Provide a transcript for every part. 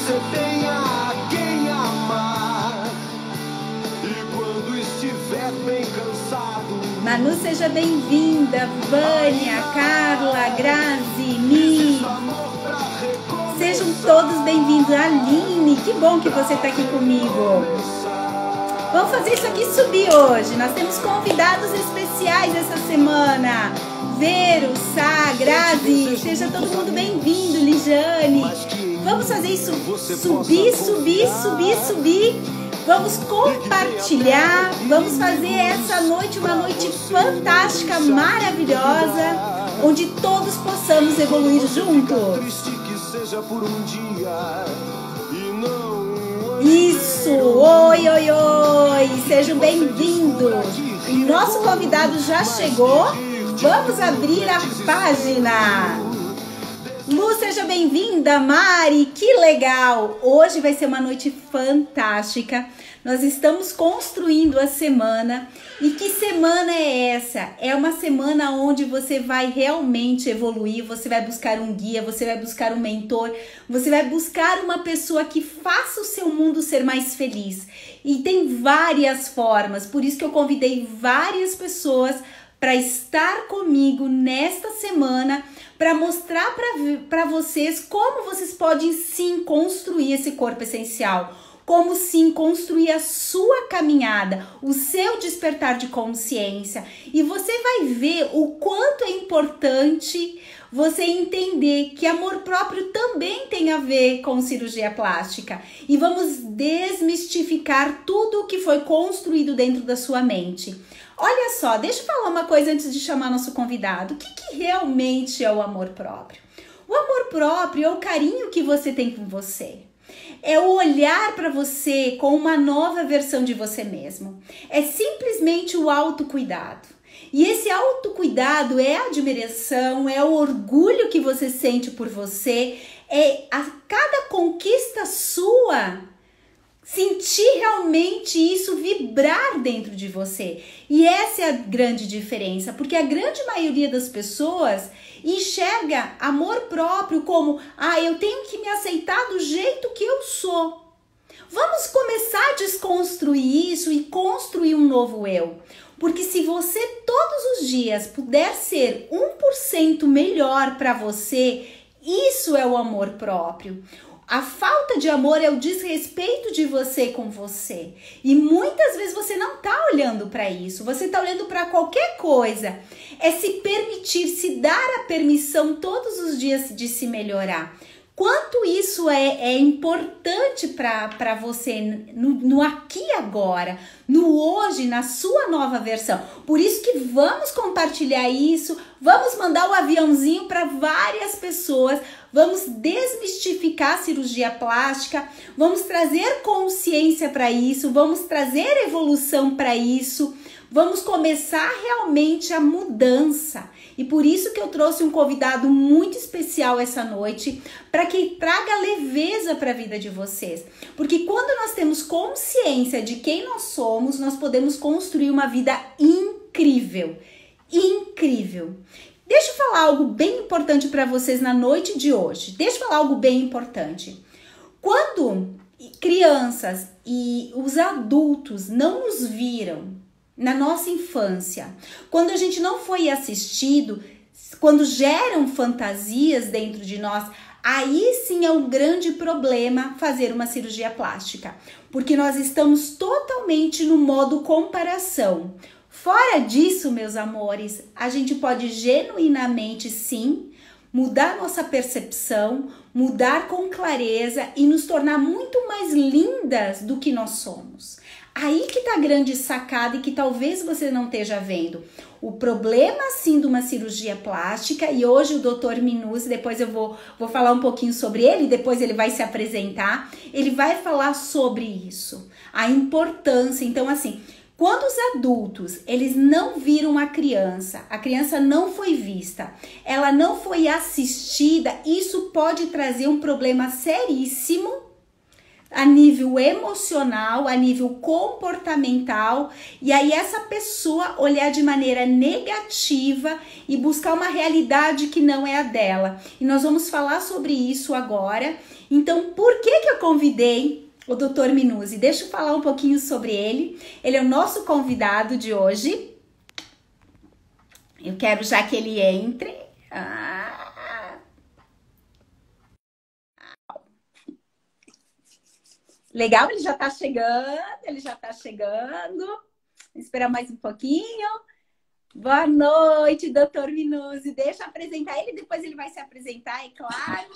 você tenha quem amar. E quando estiver bem cansado. Manu, seja bem-vinda. Vânia, Carla, Grazi, Mi. Sejam todos bem-vindos. Aline, que bom que você está aqui comigo. Vamos fazer isso aqui subir hoje. Nós temos convidados especiais essa semana. Vero, Sá, Grazi, seja todo mundo bem-vindo, Lijane. Vamos fazer isso subir. Vamos compartilhar, vamos fazer essa noite uma noite fantástica, maravilhosa, onde todos possamos evoluir juntos. Isso, oi, sejam bem-vindos. O nosso convidado já chegou, vamos abrir a página. Lu, seja bem-vinda. Mari, que legal! Hoje vai ser uma noite fantástica. Nós estamos construindo a semana. E que semana é essa? É uma semana onde você vai realmente evoluir, você vai buscar um guia, você vai buscar um mentor, você vai buscar uma pessoa que faça o seu mundo ser mais feliz. E tem várias formas, por isso que eu convidei várias pessoas para estar comigo nesta semana, para mostrar para vocês como vocês podem sim construir esse corpo essencial, como sim construir a sua caminhada, o seu despertar de consciência. E você vai ver o quanto é importante você entender que amor próprio também tem a ver com cirurgia plástica. E vamos desmistificar tudo o que foi construído dentro da sua mente. Olha só, deixa eu falar uma coisa antes de chamar nosso convidado. O que realmente é o amor próprio? O amor próprio é o carinho que você tem com você. É o olhar para você com uma nova versão de você mesmo. É simplesmente o autocuidado. E esse autocuidado é a admiração, é o orgulho que você sente por você, é a cada conquista sua, sentir realmente isso vibrar dentro de você. E essa é a grande diferença, porque a grande maioria das pessoas enxerga amor próprio como, eu tenho que me aceitar do jeito que eu sou. Vamos começar a desconstruir isso e construir um novo eu. Porque se você todos os dias puder ser 1% melhor para você, isso é o amor próprio. A falta de amor é o desrespeito de você com você. E muitas vezes você não está olhando para isso. Você está olhando para qualquer coisa. É se permitir, se dar a permissão todos os dias de se melhorar. Quanto isso é importante para você no aqui e agora, no hoje, na sua nova versão. Por isso que vamos compartilhar isso, vamos mandar o aviãozinho para várias pessoas, vamos desmistificar a cirurgia plástica, vamos trazer consciência para isso, vamos trazer evolução para isso, vamos começar realmente a mudança. E por isso que eu trouxe um convidado muito especial essa noite, para que traga leveza para a vida de vocês. Porque quando nós temos consciência de quem nós somos, nós podemos construir uma vida incrível. Incrível. Deixa eu falar algo bem importante para vocês na noite de hoje. Deixa eu falar algo bem importante. Quando crianças e os adultos não nos viram na nossa infância, quando a gente não foi assistido, quando geram fantasias dentro de nós, aí sim é um grande problema fazer uma cirurgia plástica, porque nós estamos totalmente no modo comparação. Fora disso, meus amores, a gente pode genuinamente sim mudar nossa percepção, mudar com clareza e nos tornar muito mais lindas do que nós somos. Aí que tá a grande sacada e que talvez você não esteja vendo. O problema sim de uma cirurgia plástica, e hoje o Dr. Minuzzi, depois eu vou falar um pouquinho sobre ele, depois ele vai se apresentar, ele vai falar sobre isso, a importância. Então assim, quando os adultos, eles não viram a criança não foi vista, ela não foi assistida, isso pode trazer um problema seríssimo a nível emocional, a nível comportamental, e aí essa pessoa olhar de maneira negativa e buscar uma realidade que não é a dela. E nós vamos falar sobre isso agora. Então, por que eu convidei o Dr. Minuzzi? Deixa eu falar um pouquinho sobre ele. Ele é o nosso convidado de hoje. Eu quero já que ele entre. Legal, ele já tá chegando. Vou esperar mais um pouquinho. Boa noite, Dr. Minuzzi. Deixa eu apresentar ele, depois ele vai se apresentar, é claro.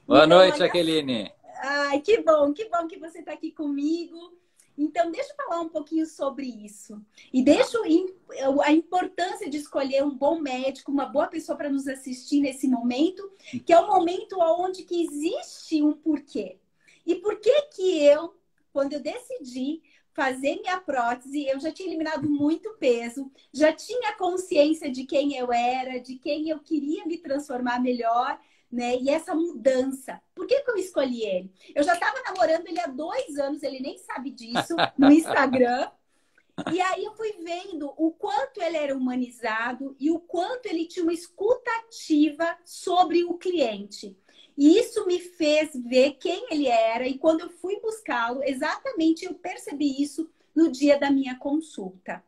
Boa noite, Jaqueline. Ai, que bom que você está aqui comigo. Então, deixa eu falar um pouquinho sobre isso. E deixa a importância de escolher um bom médico, uma boa pessoa para nos assistir nesse momento, que é o momento onde que existe um porquê. E por que eu, quando eu decidi fazer minha prótese, eu já tinha eliminado muito peso, já tinha consciência de quem eu era, de quem eu queria me transformar melhor, né? E essa mudança. Por que eu escolhi ele? Eu já estava namorando ele há 2 anos, ele nem sabe disso, no Instagram. E aí eu fui vendo o quanto ele era humanizado e o quanto ele tinha uma escuta ativa sobre o cliente. E isso me fez ver quem ele era, e quando eu fui buscá-lo, exatamente eu percebi isso no dia da minha consulta.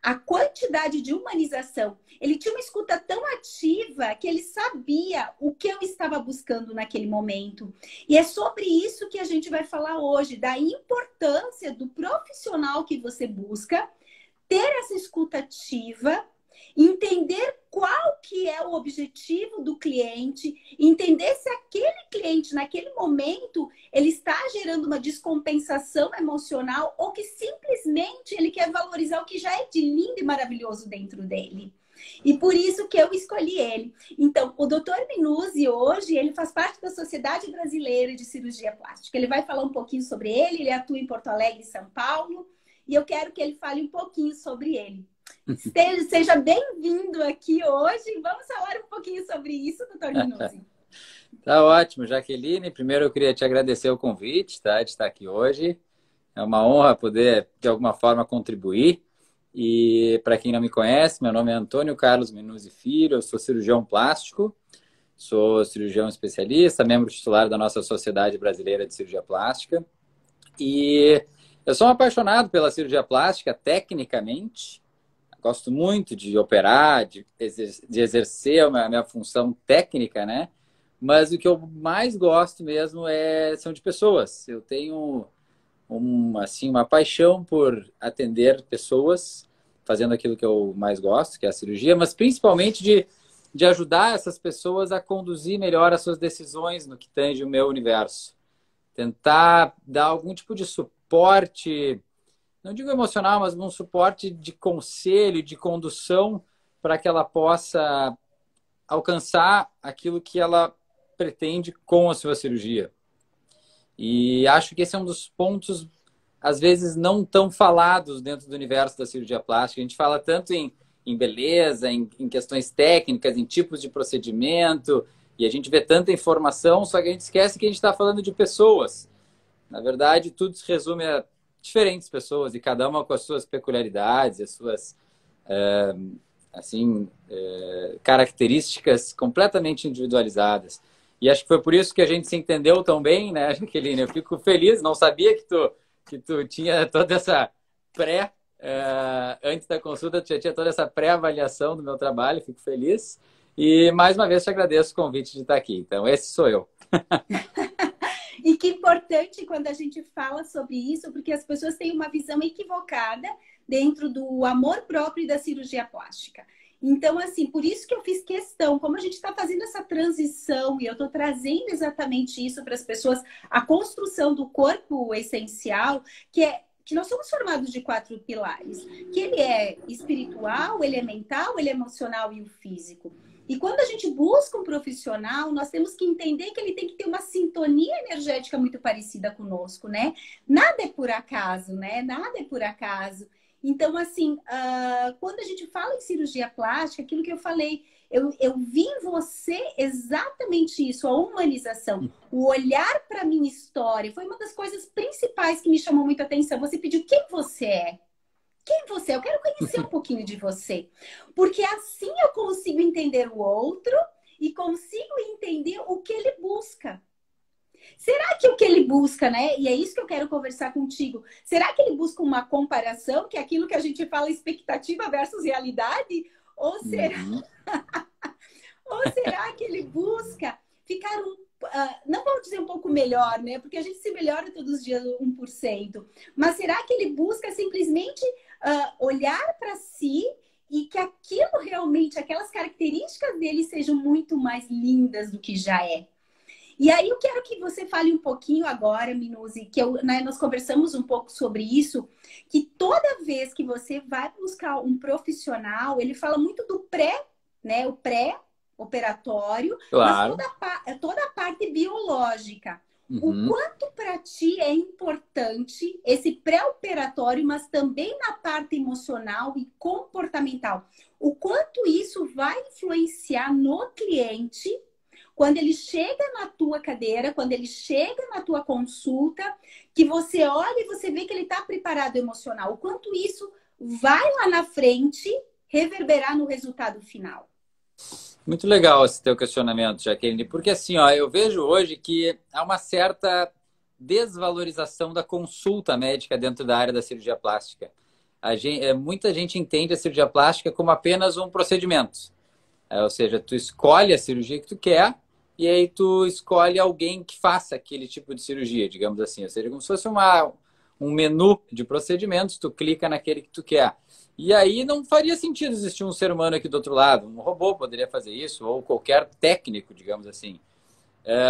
A quantidade de humanização, ele tinha uma escuta tão ativa que ele sabia o que eu estava buscando naquele momento. E é sobre isso que a gente vai falar hoje, da importância do profissional que você busca, ter essa escuta ativa, entender qual que é o objetivo do cliente, entender se aquele cliente, naquele momento, ele está gerando uma descompensação emocional ou que simplesmente ele quer valorizar o que já é de lindo e maravilhoso dentro dele. E por isso que eu escolhi ele. Então, o Dr. Minuzzi hoje, ele faz parte da Sociedade Brasileira de Cirurgia Plástica. Ele vai falar um pouquinho sobre ele atua em Porto Alegre e São Paulo, e eu quero que ele fale um pouquinho sobre ele. Seja bem-vindo aqui hoje. Vamos falar um pouquinho sobre isso, Dr. Minuzzi. Tá ótimo, Jaqueline. Primeiro eu queria te agradecer o convite, tá, de estar aqui hoje. É uma honra poder, de alguma forma, contribuir. E para quem não me conhece, meu nome é Antônio Carlos Minuzzi Filho, eu sou cirurgião plástico, sou cirurgião especialista, membro titular da nossa Sociedade Brasileira de Cirurgia Plástica. E eu sou um apaixonado pela cirurgia plástica, tecnicamente. Gosto muito de operar, de exercer a minha função técnica, né? Mas o que eu mais gosto mesmo são de pessoas. Eu tenho uma paixão por atender pessoas, fazendo aquilo que eu mais gosto, que é a cirurgia, mas principalmente de ajudar essas pessoas a conduzir melhor as suas decisões no que tange o meu universo. Tentar dar algum tipo de suporte, não digo emocional, mas um suporte de conselho, de condução, para que ela possa alcançar aquilo que ela pretende com a sua cirurgia. E acho que esse é um dos pontos, às vezes, não tão falados dentro do universo da cirurgia plástica. A gente fala tanto em beleza, em questões técnicas, em tipos de procedimento, e a gente vê tanta informação, só que a gente esquece que a gente está falando de pessoas. Na verdade, tudo se resume a diferentes pessoas, e cada uma com as suas peculiaridades, as suas características completamente individualizadas. E acho que foi por isso que a gente se entendeu tão bem, né, Jaqueline? Eu fico feliz, não sabia que tu tinha toda essa antes da consulta, tu já tinha toda essa pré-avaliação do meu trabalho, fico feliz. E mais uma vez te agradeço o convite de estar aqui. Então, esse sou eu. E que importante quando a gente fala sobre isso, porque as pessoas têm uma visão equivocada dentro do amor próprio e da cirurgia plástica. Então, assim, por isso que eu fiz questão, como a gente está fazendo essa transição e eu estou trazendo exatamente isso para as pessoas, a construção do corpo essencial, que nós somos formados de 4 pilares, que ele é espiritual, ele é mental, ele é emocional e o físico. E quando a gente busca um profissional, nós temos que entender que ele tem que ter uma sintonia energética muito parecida conosco, né? Nada é por acaso, né? Nada é por acaso. Então, assim, quando a gente fala em cirurgia plástica, aquilo que eu falei, eu vi em você exatamente isso, a humanização, o olhar para a minha história. Foi uma das coisas principais que me chamou muita atenção. Você pediu quem você é. Quem você é? Eu quero conhecer um pouquinho de você. Porque assim eu consigo entender o outro e consigo entender o que ele busca. Será que o que ele busca, né? E é isso que eu quero conversar contigo. Será que ele busca uma comparação, que é aquilo que a gente fala expectativa versus realidade? Ou será, ou será que ele busca ficar não vou dizer um pouco melhor, né? Porque a gente se melhora todos os dias 1%. Mas será que ele busca simplesmente olhar para si e que aquilo realmente, aquelas características dele sejam muito mais lindas do que já é? E aí eu quero que você fale um pouquinho agora, Minuzzi, que nós conversamos um pouco sobre isso, que toda vez que você vai buscar um profissional, ele fala muito do pré, né? O pré-operatório, Claro. mas toda a parte biológica. O quanto para ti é importante esse pré-operatório, mas também na parte emocional e comportamental. O quanto isso vai influenciar no cliente quando ele chega na tua cadeira, quando ele chega na tua consulta, que você olha e você vê que ele está preparado emocional. O quanto isso vai lá na frente reverberar no resultado final. Muito legal esse teu questionamento, Jaqueline, porque assim, ó, eu vejo hoje que há uma certa desvalorização da consulta médica dentro da área da cirurgia plástica. Muita gente entende a cirurgia plástica como apenas um procedimento. Ou seja, tu escolhe a cirurgia que tu quer e aí tu escolhe alguém que faça aquele tipo de cirurgia, digamos assim. Ou seja, como se fosse um menu de procedimentos, tu clica naquele que tu quer. E aí não faria sentido existir um ser humano aqui do outro lado. Um robô poderia fazer isso, ou qualquer técnico, digamos assim.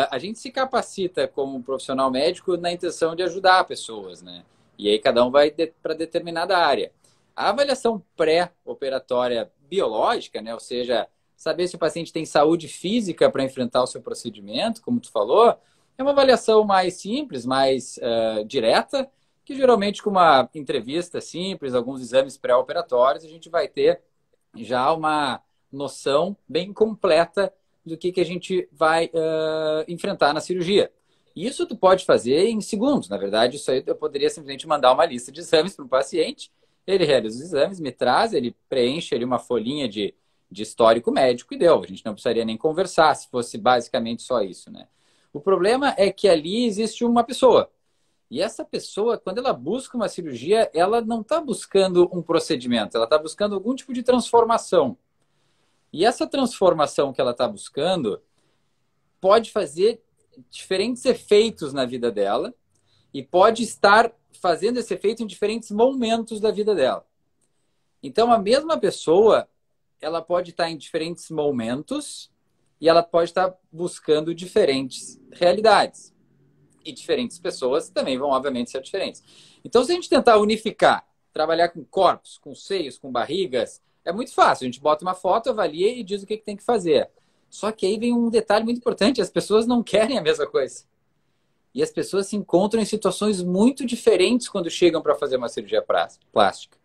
A gente se capacita como profissional médico na intenção de ajudar pessoas, né? E aí cada um vai para determinada área. A avaliação pré-operatória biológica, né? Ou seja, saber se o paciente tem saúde física para enfrentar o seu procedimento, como tu falou, é uma avaliação mais simples, mais direta, que geralmente com uma entrevista simples, alguns exames pré-operatórios, a gente vai ter já uma noção bem completa do que a gente vai enfrentar na cirurgia. Isso tu pode fazer em segundos. Na verdade, isso aí eu poderia simplesmente mandar uma lista de exames para um paciente, ele realiza os exames, me traz, ele preenche ali uma folhinha de histórico médico e deu. A gente não precisaria nem conversar se fosse basicamente só isso, né? O problema é que ali existe uma pessoa. E essa pessoa, quando ela busca uma cirurgia, ela não está buscando um procedimento, ela está buscando algum tipo de transformação. E essa transformação que ela está buscando pode fazer diferentes efeitos na vida dela e pode estar fazendo esse efeito em diferentes momentos da vida dela. Então, a mesma pessoa, ela pode estar em diferentes momentos e ela pode estar buscando diferentes realidades. E diferentes pessoas também vão, obviamente, ser diferentes. Então, se a gente tentar unificar, trabalhar com corpos, com seios, com barrigas, é muito fácil. A gente bota uma foto, avalia e diz o que tem que fazer. Só que aí vem um detalhe muito importante. As pessoas não querem a mesma coisa. E as pessoas se encontram em situações muito diferentes quando chegam para fazer uma cirurgia plástica.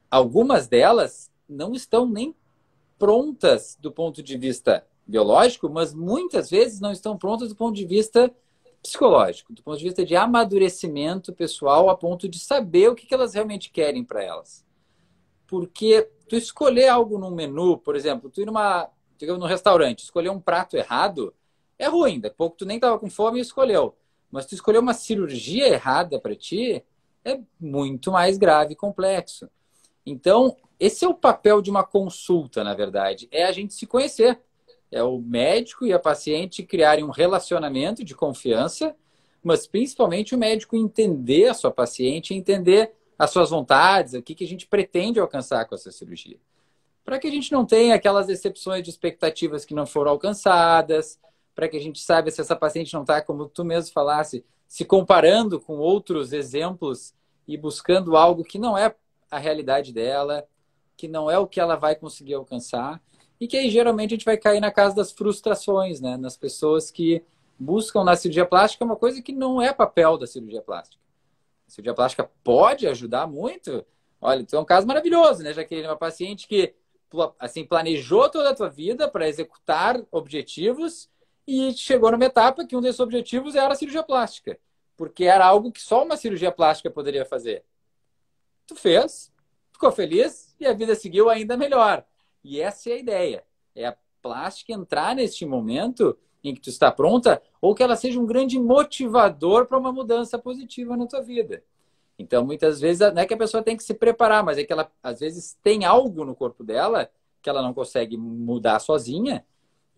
Algumas delas não estão nem prontas do ponto de vista biológico, mas muitas vezes não estão prontas do ponto de vista psicológico, do ponto de vista de amadurecimento pessoal, a ponto de saber o que elas realmente querem para elas. Porque tu escolher algo num menu, por exemplo, tu ir digamos, num restaurante, escolher um prato errado, é ruim. Daqui a pouco tu nem estava com fome e escolheu. Mas tu escolher uma cirurgia errada para ti, é muito mais grave e complexo. Então, esse é o papel de uma consulta, na verdade. É a gente se conhecer. É o médico e a paciente criarem um relacionamento de confiança, mas principalmente o médico entender a sua paciente, entender as suas vontades, o que a gente pretende alcançar com essa cirurgia. Para que a gente não tenha aquelas decepções de expectativas que não foram alcançadas, para que a gente saiba se essa paciente não está, como tu mesmo falasse, se comparando com outros exemplos e buscando algo que não é a realidade dela, que não é o que ela vai conseguir alcançar, e que aí geralmente a gente vai cair na casa das frustrações, né? Nas pessoas que buscam na cirurgia plástica uma coisa que não é papel da cirurgia plástica. A cirurgia plástica pode ajudar muito, Olha, então é um caso maravilhoso, né, Jaqueline? Uma paciente que assim, planejou toda a tua vida para executar objetivos e chegou numa etapa que um desses objetivos era a cirurgia plástica, porque era algo que só uma cirurgia plástica poderia fazer. Tu fez, ficou feliz e a vida seguiu ainda melhor. E essa é a ideia. É a plástica entrar neste momento em que tu está pronta ou que ela seja um grande motivador para uma mudança positiva na tua vida. Então, muitas vezes, não é que a pessoa tem que se preparar, mas é que ela, às vezes, tem algo no corpo dela que ela não consegue mudar sozinha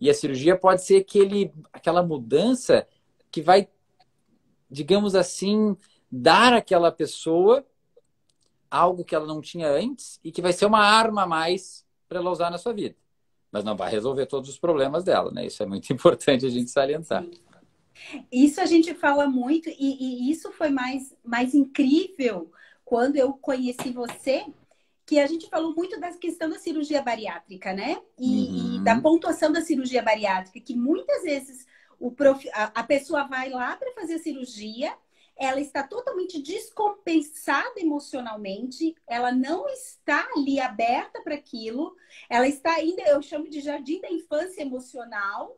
e a cirurgia pode ser aquela mudança que vai, digamos assim, dar àquela pessoa algo que ela não tinha antes e que vai ser uma arma a mais para ela usar na sua vida. Mas não vai resolver todos os problemas dela, né? Isso é muito importante a gente salientar. Sim. Isso a gente fala muito e isso foi mais incrível quando eu conheci você, que a gente falou muito da questão da cirurgia bariátrica, né? E da pontuação da cirurgia bariátrica, que muitas vezes a pessoa vai lá para fazer a cirurgia, ela está totalmente descompensada emocionalmente, ela não está ali aberta para aquilo, ela está ainda, eu chamo de jardim da infância emocional,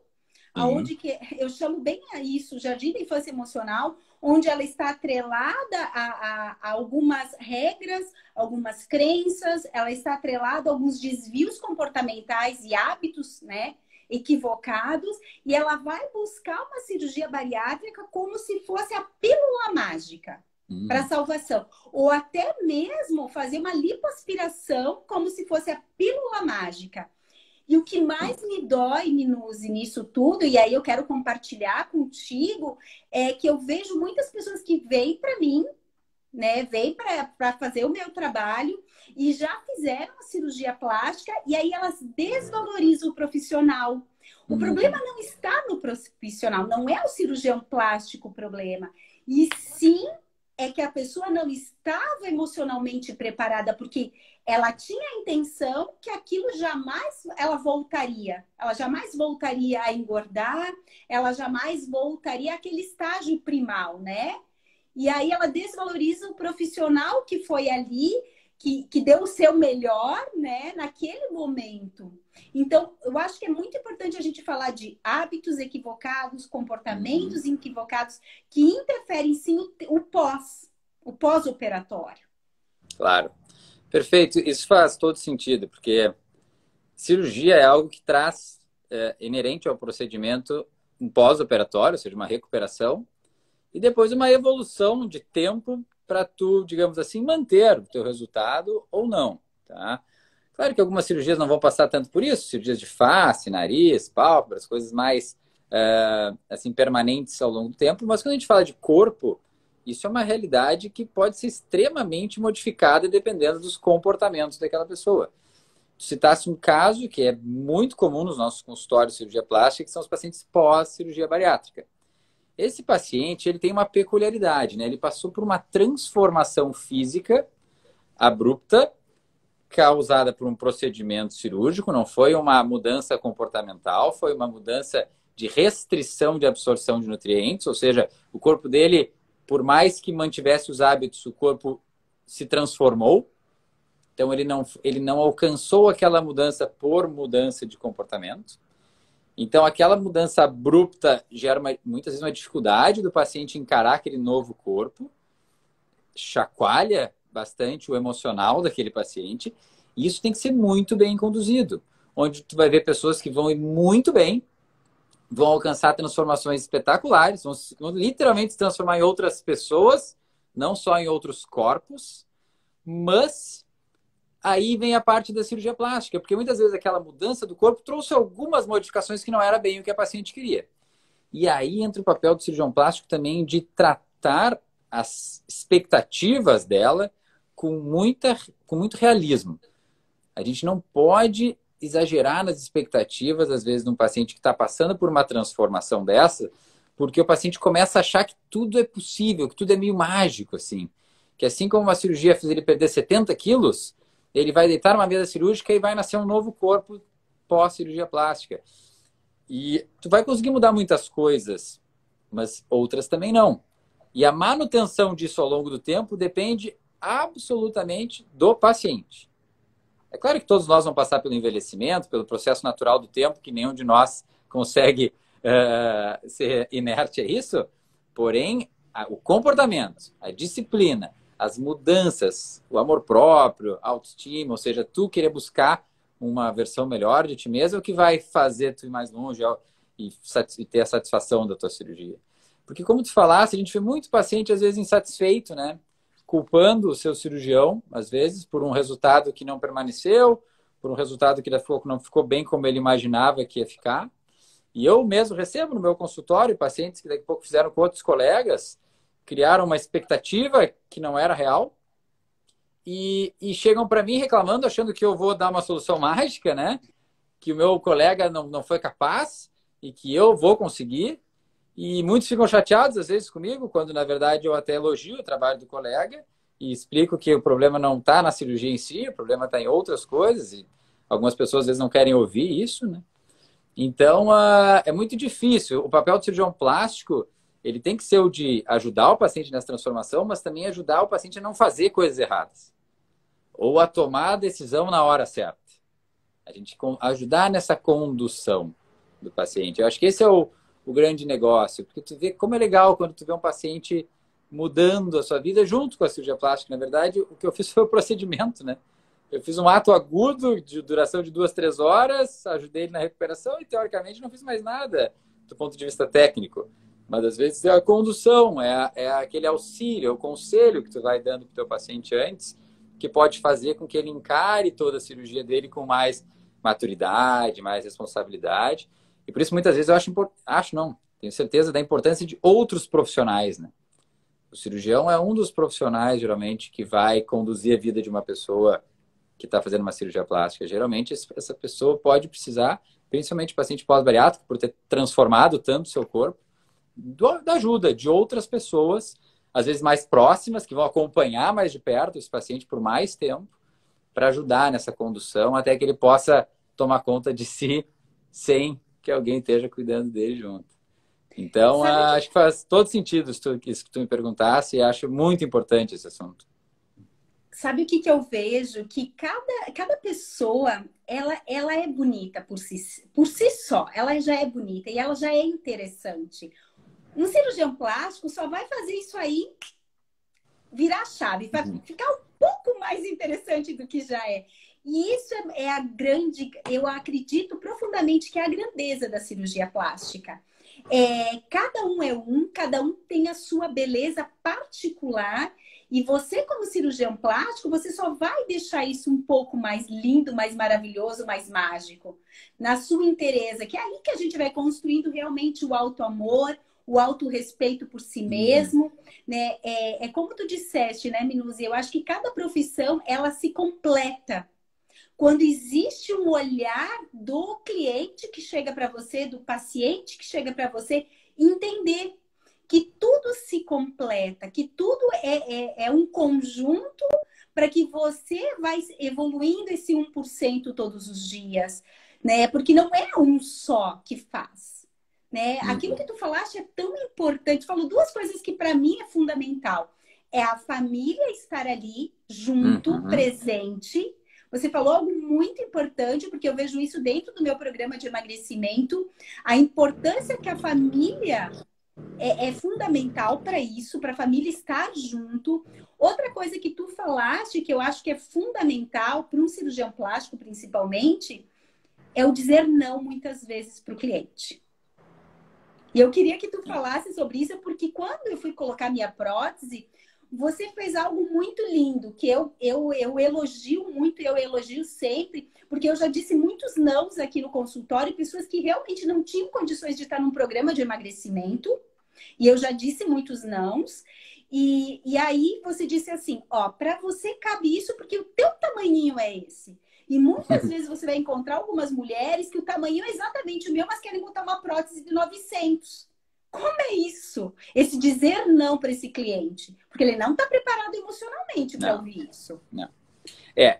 aonde que eu chamo bem a isso, jardim da infância emocional, onde ela está atrelada a algumas regras, algumas crenças, ela está atrelada a alguns desvios comportamentais e hábitos, né, equivocados, e ela vai buscar uma cirurgia bariátrica como se fosse a pílula mágica para salvação, ou até mesmo fazer uma lipoaspiração como se fosse a pílula mágica. E o que mais me dói, Minuzzi, nisso tudo, e aí eu quero compartilhar contigo, é que eu vejo muitas pessoas que vêm para mim, né? Vêm para fazer o meu trabalho e já fizeram a cirurgia plástica e aí elas desvalorizam o profissional. O problema não está no profissional, não é o cirurgião plástico o problema. E sim é que a pessoa não estava emocionalmente preparada, porque ela tinha a intenção que aquilo jamais ela jamais voltaria a engordar, ela jamais voltaria àquele estágio primal, né? E aí ela desvaloriza o profissional que foi ali, que deu o seu melhor, né, naquele momento. Então, eu acho que é muito importante a gente falar de hábitos equivocados, comportamentos equivocados, que interferem sim o pós-operatório. Claro. Perfeito. Isso faz todo sentido, porque cirurgia é algo que traz inerente ao procedimento um pós-operatório, ou seja, uma recuperação, e depois uma evolução de tempo para tu, digamos assim, manter o teu resultado ou não, tá? Claro que algumas cirurgias não vão passar tanto por isso, cirurgias de face, nariz, pálpebras, coisas mais assim, permanentes ao longo do tempo, mas quando a gente fala de corpo, isso é uma realidade que pode ser extremamente modificada dependendo dos comportamentos daquela pessoa. Tu citasse um caso que é muito comum nos nossos consultórios de cirurgia plástica, que são os pacientes pós-cirurgia bariátrica. Esse paciente, ele tem uma peculiaridade, né? Ele passou por uma transformação física abrupta, causada por um procedimento cirúrgico, não foi uma mudança comportamental, foi uma mudança de restrição de absorção de nutrientes, ou seja, o corpo dele, por mais que mantivesse os hábitos, o corpo se transformou. Então, ele não alcançou aquela mudança por mudança de comportamento. Então, aquela mudança abrupta gera muitas vezes uma dificuldade do paciente encarar aquele novo corpo, chacoalha bastante o emocional daquele paciente, e isso tem que ser muito bem conduzido, onde tu vai ver pessoas que vão ir muito bem, vão alcançar transformações espetaculares, vão literalmente se transformar em outras pessoas, não só em outros corpos, mas aí vem a parte da cirurgia plástica, porque muitas vezes aquela mudança do corpo trouxe algumas modificações que não era bem o que a paciente queria. E aí entra o papel do cirurgião plástico também de tratar as expectativas dela com muito realismo. A gente não pode exagerar nas expectativas, às vezes, de um paciente que está passando por uma transformação dessa, porque o paciente começa a achar que tudo é possível, que tudo é meio mágico, assim. Que assim como uma cirurgia fez ele perder 70 quilos, ele vai deitar numa mesa cirúrgica e vai nascer um novo corpo pós-cirurgia plástica. E tu vai conseguir mudar muitas coisas, mas outras também não. E a manutenção disso ao longo do tempo depende absolutamente do paciente. É claro que todos nós vamos passar pelo envelhecimento, pelo processo natural do tempo, que nenhum de nós consegue ser inerte a isso. Porém, o comportamento, a disciplina, as mudanças, o amor próprio, a autoestima, ou seja, tu querer buscar uma versão melhor de ti mesmo, é o que vai fazer tu ir mais longe e ter a satisfação da tua cirurgia. Porque, como tu falaste, a gente vê muito paciente, às vezes, insatisfeito, né? Culpando o seu cirurgião, às vezes, por um resultado que não permaneceu, por um resultado que não ficou bem como ele imaginava que ia ficar. E eu mesmo recebo no meu consultório pacientes que daqui a pouco fizeram com outros colegas, criaram uma expectativa que não era real e chegam para mim reclamando, achando que eu vou dar uma solução mágica, né? Que o meu colega não foi capaz e que eu vou conseguir. E muitos ficam chateados, às vezes, comigo, quando, na verdade, eu até elogio o trabalho do colega e explico que o problema não está na cirurgia em si, o problema está em outras coisas. E algumas pessoas, às vezes, não querem ouvir isso, né? Então, é muito difícil. O papel do cirurgião plástico, ele tem que ser o de ajudar o paciente nessa transformação, mas também ajudar o paciente a não fazer coisas erradas. Ou a tomar a decisão na hora certa. A gente ajudar nessa condução do paciente. Eu acho que esse é o grande negócio. Porque tu vê como é legal quando tu vê um paciente mudando a sua vida junto com a cirurgia plástica. Na verdade, o que eu fiz foi o procedimento, né? Eu fiz um ato agudo de duração de 2, 3 horas, ajudei ele na recuperação e, teoricamente, não fiz mais nada do ponto de vista técnico. Mas, às vezes, é a condução, é aquele auxílio, é o conselho que tu vai dando para o teu paciente antes, que pode fazer com que ele encare toda a cirurgia dele com mais maturidade, mais responsabilidade. E por isso, muitas vezes, tenho certeza da importância de outros profissionais, né? O cirurgião é um dos profissionais, geralmente, que vai conduzir a vida de uma pessoa que está fazendo uma cirurgia plástica. Geralmente, essa pessoa pode precisar, principalmente paciente pós-bariátrico, por ter transformado tanto o seu corpo, da ajuda de outras pessoas, às vezes mais próximas, que vão acompanhar mais de perto esse paciente por mais tempo, para ajudar nessa condução, até que ele possa tomar conta de si, sem que alguém esteja cuidando dele junto. Então, acho que faz todo sentido isso que tu me perguntasse, e acho muito importante esse assunto. Sabe o que eu vejo? Que cada pessoa, ela é bonita por si só. Ela já é bonita e ela já é interessante. Um cirurgião plástico só vai fazer isso aí virar a chave, vai ficar um pouco mais interessante do que já é. E isso é a grande... Eu acredito profundamente que é a grandeza da cirurgia plástica. Cada um tem a sua beleza particular. E você, como cirurgião plástico, você só vai deixar isso um pouco mais lindo, mais maravilhoso, mais mágico. Na sua inteireza, que é aí que a gente vai construindo realmente o auto-amor, o auto-respeito por si mesmo. Né? É como tu disseste, né, Minuzzi? Eu acho que cada profissão, ela se completa. Quando existe um olhar do cliente que chega para você, do paciente que chega para você, entender que tudo se completa, que tudo é um conjunto para que você vai evoluindo esse 1% todos os dias, né? Porque não é um só que faz, né? Aquilo que tu falaste é tão importante. Tu falou duas coisas que para mim é fundamental. É a família estar ali junto, presente. Você falou algo muito importante, porque eu vejo isso dentro do meu programa de emagrecimento, a importância que a família é fundamental para isso, para a família estar junto. Outra coisa que tu falaste, que eu acho que é fundamental para um cirurgião plástico, principalmente, é o dizer não muitas vezes para o cliente. E eu queria que tu falasse sobre isso, porque quando eu fui colocar minha prótese, você fez algo muito lindo, que eu elogio muito, eu elogio sempre, porque eu já disse muitos nãos aqui no consultório, pessoas que realmente não tinham condições de estar num programa de emagrecimento, e eu já disse muitos nãos, e aí você disse assim, ó, para você cabe isso porque o teu tamanhinho é esse. E muitas vezes você vai encontrar algumas mulheres que o tamanho é exatamente o meu, mas querem botar uma prótese de 900. Como é isso? Esse dizer não para esse cliente? Porque ele não está preparado emocionalmente para ouvir isso. Não.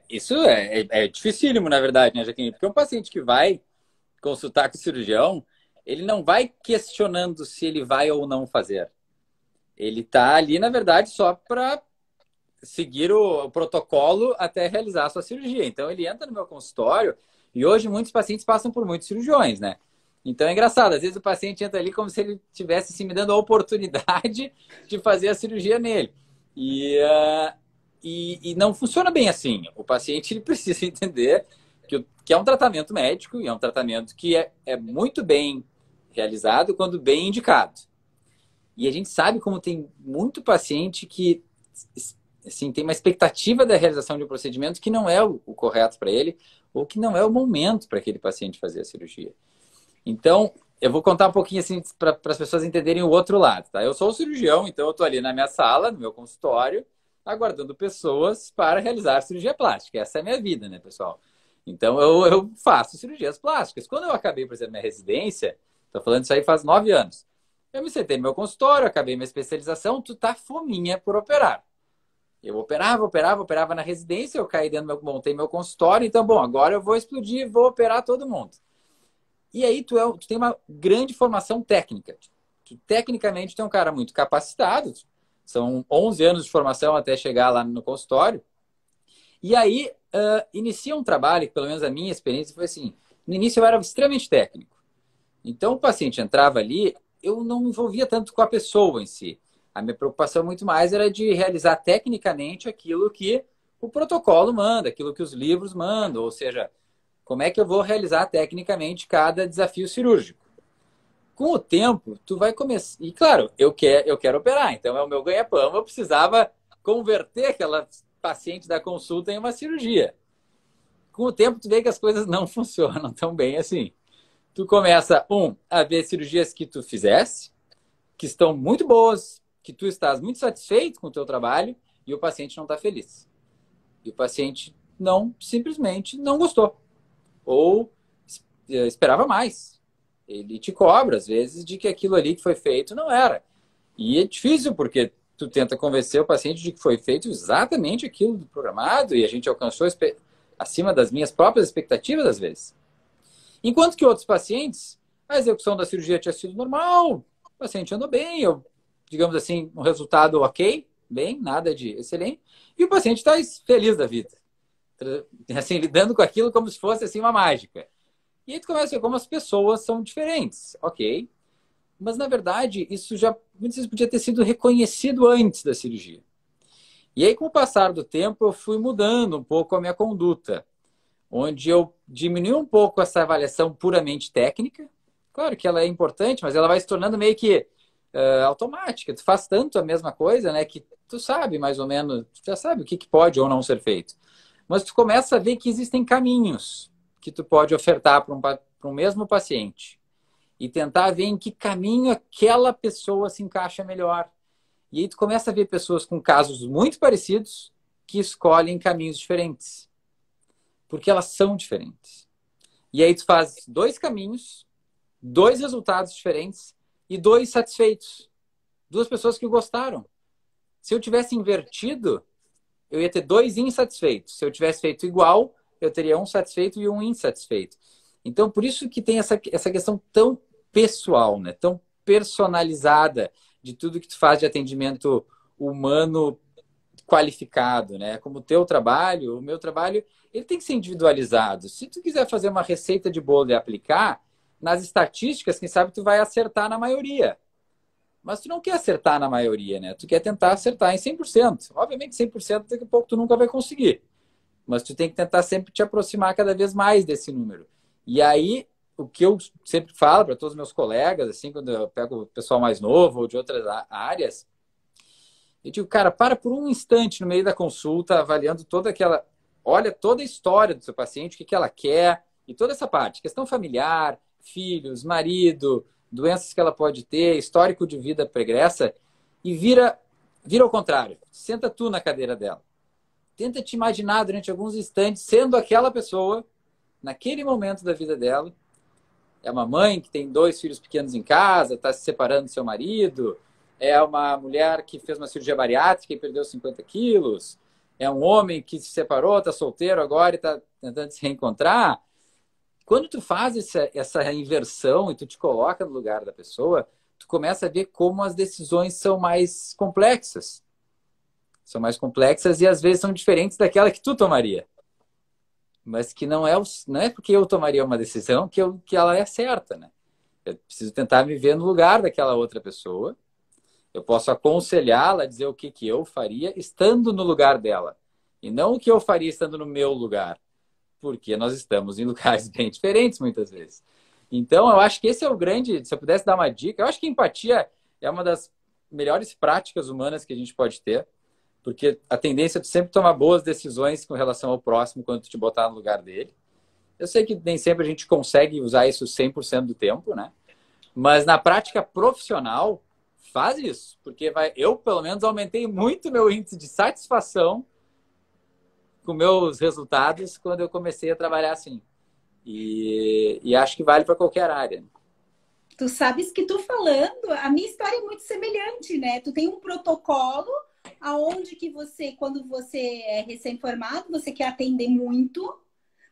Isso é dificílimo, na verdade, né, Jaqueline? Porque um paciente que vai consultar com o cirurgião, ele não vai questionando se ele vai ou não fazer. Ele está ali, na verdade, só para seguir o protocolo até realizar a sua cirurgia. Então, ele entra no meu consultório e hoje muitos pacientes passam por muitos cirurgiões, né? Então, é engraçado. Às vezes o paciente entra ali como se ele tivesse assim, me dando a oportunidade de fazer a cirurgia nele. E não funciona bem assim. O paciente ele precisa entender que é um tratamento médico e é um tratamento que é muito bem realizado quando bem indicado. E a gente sabe como tem muito paciente que assim, tem uma expectativa da realização de um procedimento que não é o correto para ele ou que não é o momento para aquele paciente fazer a cirurgia. Então, eu vou contar um pouquinho assim para as pessoas entenderem o outro lado, tá? Eu sou cirurgião, então eu estou ali na minha sala, no meu consultório, aguardando pessoas para realizar cirurgia plástica. Essa é a minha vida, né, pessoal? Então, eu faço cirurgias plásticas. Quando eu acabei, por exemplo, minha residência, estou falando isso aí faz 9 anos, eu me sentei no meu consultório, acabei minha especialização, tu tá fominha por operar. Eu operava na residência, eu caí dentro do montei meu consultório, então, bom, agora eu vou explodir, vou operar todo mundo. E aí tu tem uma grande formação técnica. Tecnicamente, tu é um cara muito capacitado, são 11 anos de formação até chegar lá no consultório. E aí, inicia um trabalho, que pelo menos a minha experiência foi assim, no início eu era extremamente técnico. Então, o paciente entrava ali, eu não me envolvia tanto com a pessoa em si. A minha preocupação muito mais era de realizar tecnicamente aquilo que o protocolo manda, aquilo que os livros mandam, ou seja, como é que eu vou realizar tecnicamente cada desafio cirúrgico. Com o tempo, tu vai começar... E claro, eu quero operar, então é o meu ganha-pão, eu precisava converter aquela paciente da consulta em uma cirurgia. Com o tempo, tu vê que as coisas não funcionam tão bem assim. Tu começa, a ver cirurgias que tu fizesse, que estão muito boas, que tu estás muito satisfeito com o teu trabalho e o paciente não está feliz. E o paciente simplesmente não gostou. Ou esperava mais. Ele te cobra, às vezes, de que aquilo ali que foi feito não era. E é difícil, porque tu tenta convencer o paciente de que foi feito exatamente aquilo do programado e a gente alcançou acima das minhas próprias expectativas, às vezes. Enquanto que outros pacientes, a execução da cirurgia tinha sido normal, o paciente andou bem, digamos assim, um resultado ok, bem, nada de excelente, e o paciente está feliz da vida. Assim, lidando com aquilo como se fosse assim, uma mágica. E aí tu começa a ver como as pessoas são diferentes, ok? Mas, na verdade, isso já muitas vezes podia ter sido reconhecido antes da cirurgia. E aí, com o passar do tempo, eu fui mudando um pouco a minha conduta, onde eu diminui um pouco essa avaliação puramente técnica. Claro que ela é importante, mas ela vai se tornando meio que automática. Tu faz tanto a mesma coisa, né, que tu sabe mais ou menos, tu já sabe o que pode ou não ser feito. Mas tu começa a ver que existem caminhos que tu pode ofertar para um mesmo paciente e tentar ver em que caminho aquela pessoa se encaixa melhor. E aí tu começa a ver pessoas com casos muito parecidos que escolhem caminhos diferentes. Porque elas são diferentes. E aí tu faz 2 caminhos, 2 resultados diferentes e 2 satisfeitos. 2 pessoas que gostaram. Se eu tivesse invertido, eu ia ter 2 insatisfeitos. Se eu tivesse feito igual, eu teria 1 satisfeito e 1 insatisfeito. Então, por isso que tem essa questão tão pessoal, né? Tão personalizada de tudo que tu faz de atendimento humano qualificado, né? Como o teu trabalho, o meu trabalho, ele tem que ser individualizado. Se tu quiser fazer uma receita de bolo e aplicar, nas estatísticas, quem sabe tu vai acertar na maioria. Mas tu não quer acertar na maioria, né? Tu quer tentar acertar em 100%. Obviamente, 100% daqui a pouco tu nunca vai conseguir. Mas tu tem que tentar sempre te aproximar cada vez mais desse número. E aí, o que eu sempre falo para todos os meus colegas, assim, quando eu pego o pessoal mais novo ou de outras áreas, eu digo, cara, para por um instante no meio da consulta, avaliando toda aquela... Olha toda a história do seu paciente, o que ela quer, e toda essa parte. Questão familiar, filhos, marido, doenças que ela pode ter, histórico de vida pregressa, e vira ao contrário. Senta tu na cadeira dela. Tenta te imaginar durante alguns instantes sendo aquela pessoa, naquele momento da vida dela. É uma mãe que tem 2 filhos pequenos em casa, está se separando do seu marido. É uma mulher que fez uma cirurgia bariátrica e perdeu 50 quilos. É um homem que se separou, está solteiro agora e está tentando se reencontrar. Quando tu faz essa inversão e tu te coloca no lugar da pessoa, tu começa a ver como as decisões são mais complexas. são mais complexas e às vezes são diferentes daquela que tu tomaria. Mas que não é porque eu tomaria uma decisão que ela é certa, né? Eu preciso tentar me ver no lugar daquela outra pessoa. Eu posso aconselhá-la, dizer o que eu faria estando no lugar dela. E não o que eu faria estando no meu lugar. Porque nós estamos em lugares bem diferentes muitas vezes. Então, eu acho que esse é o grande... Se eu pudesse dar uma dica, eu acho que empatia é uma das melhores práticas humanas que a gente pode ter. Porque a tendência é tu sempre tomar boas decisões com relação ao próximo quando tu te botar no lugar dele. Eu sei que nem sempre a gente consegue usar isso 100% do tempo, né? Mas na prática profissional, faz isso. Porque eu, pelo menos, aumentei muito meu índice de satisfação com meus resultados quando eu comecei a trabalhar assim. E acho que vale para qualquer área. Tu sabes que tu falando, a minha história é muito semelhante, né? Tu tem um protocolo aonde que você, quando você é recém-formado, você quer atender muito,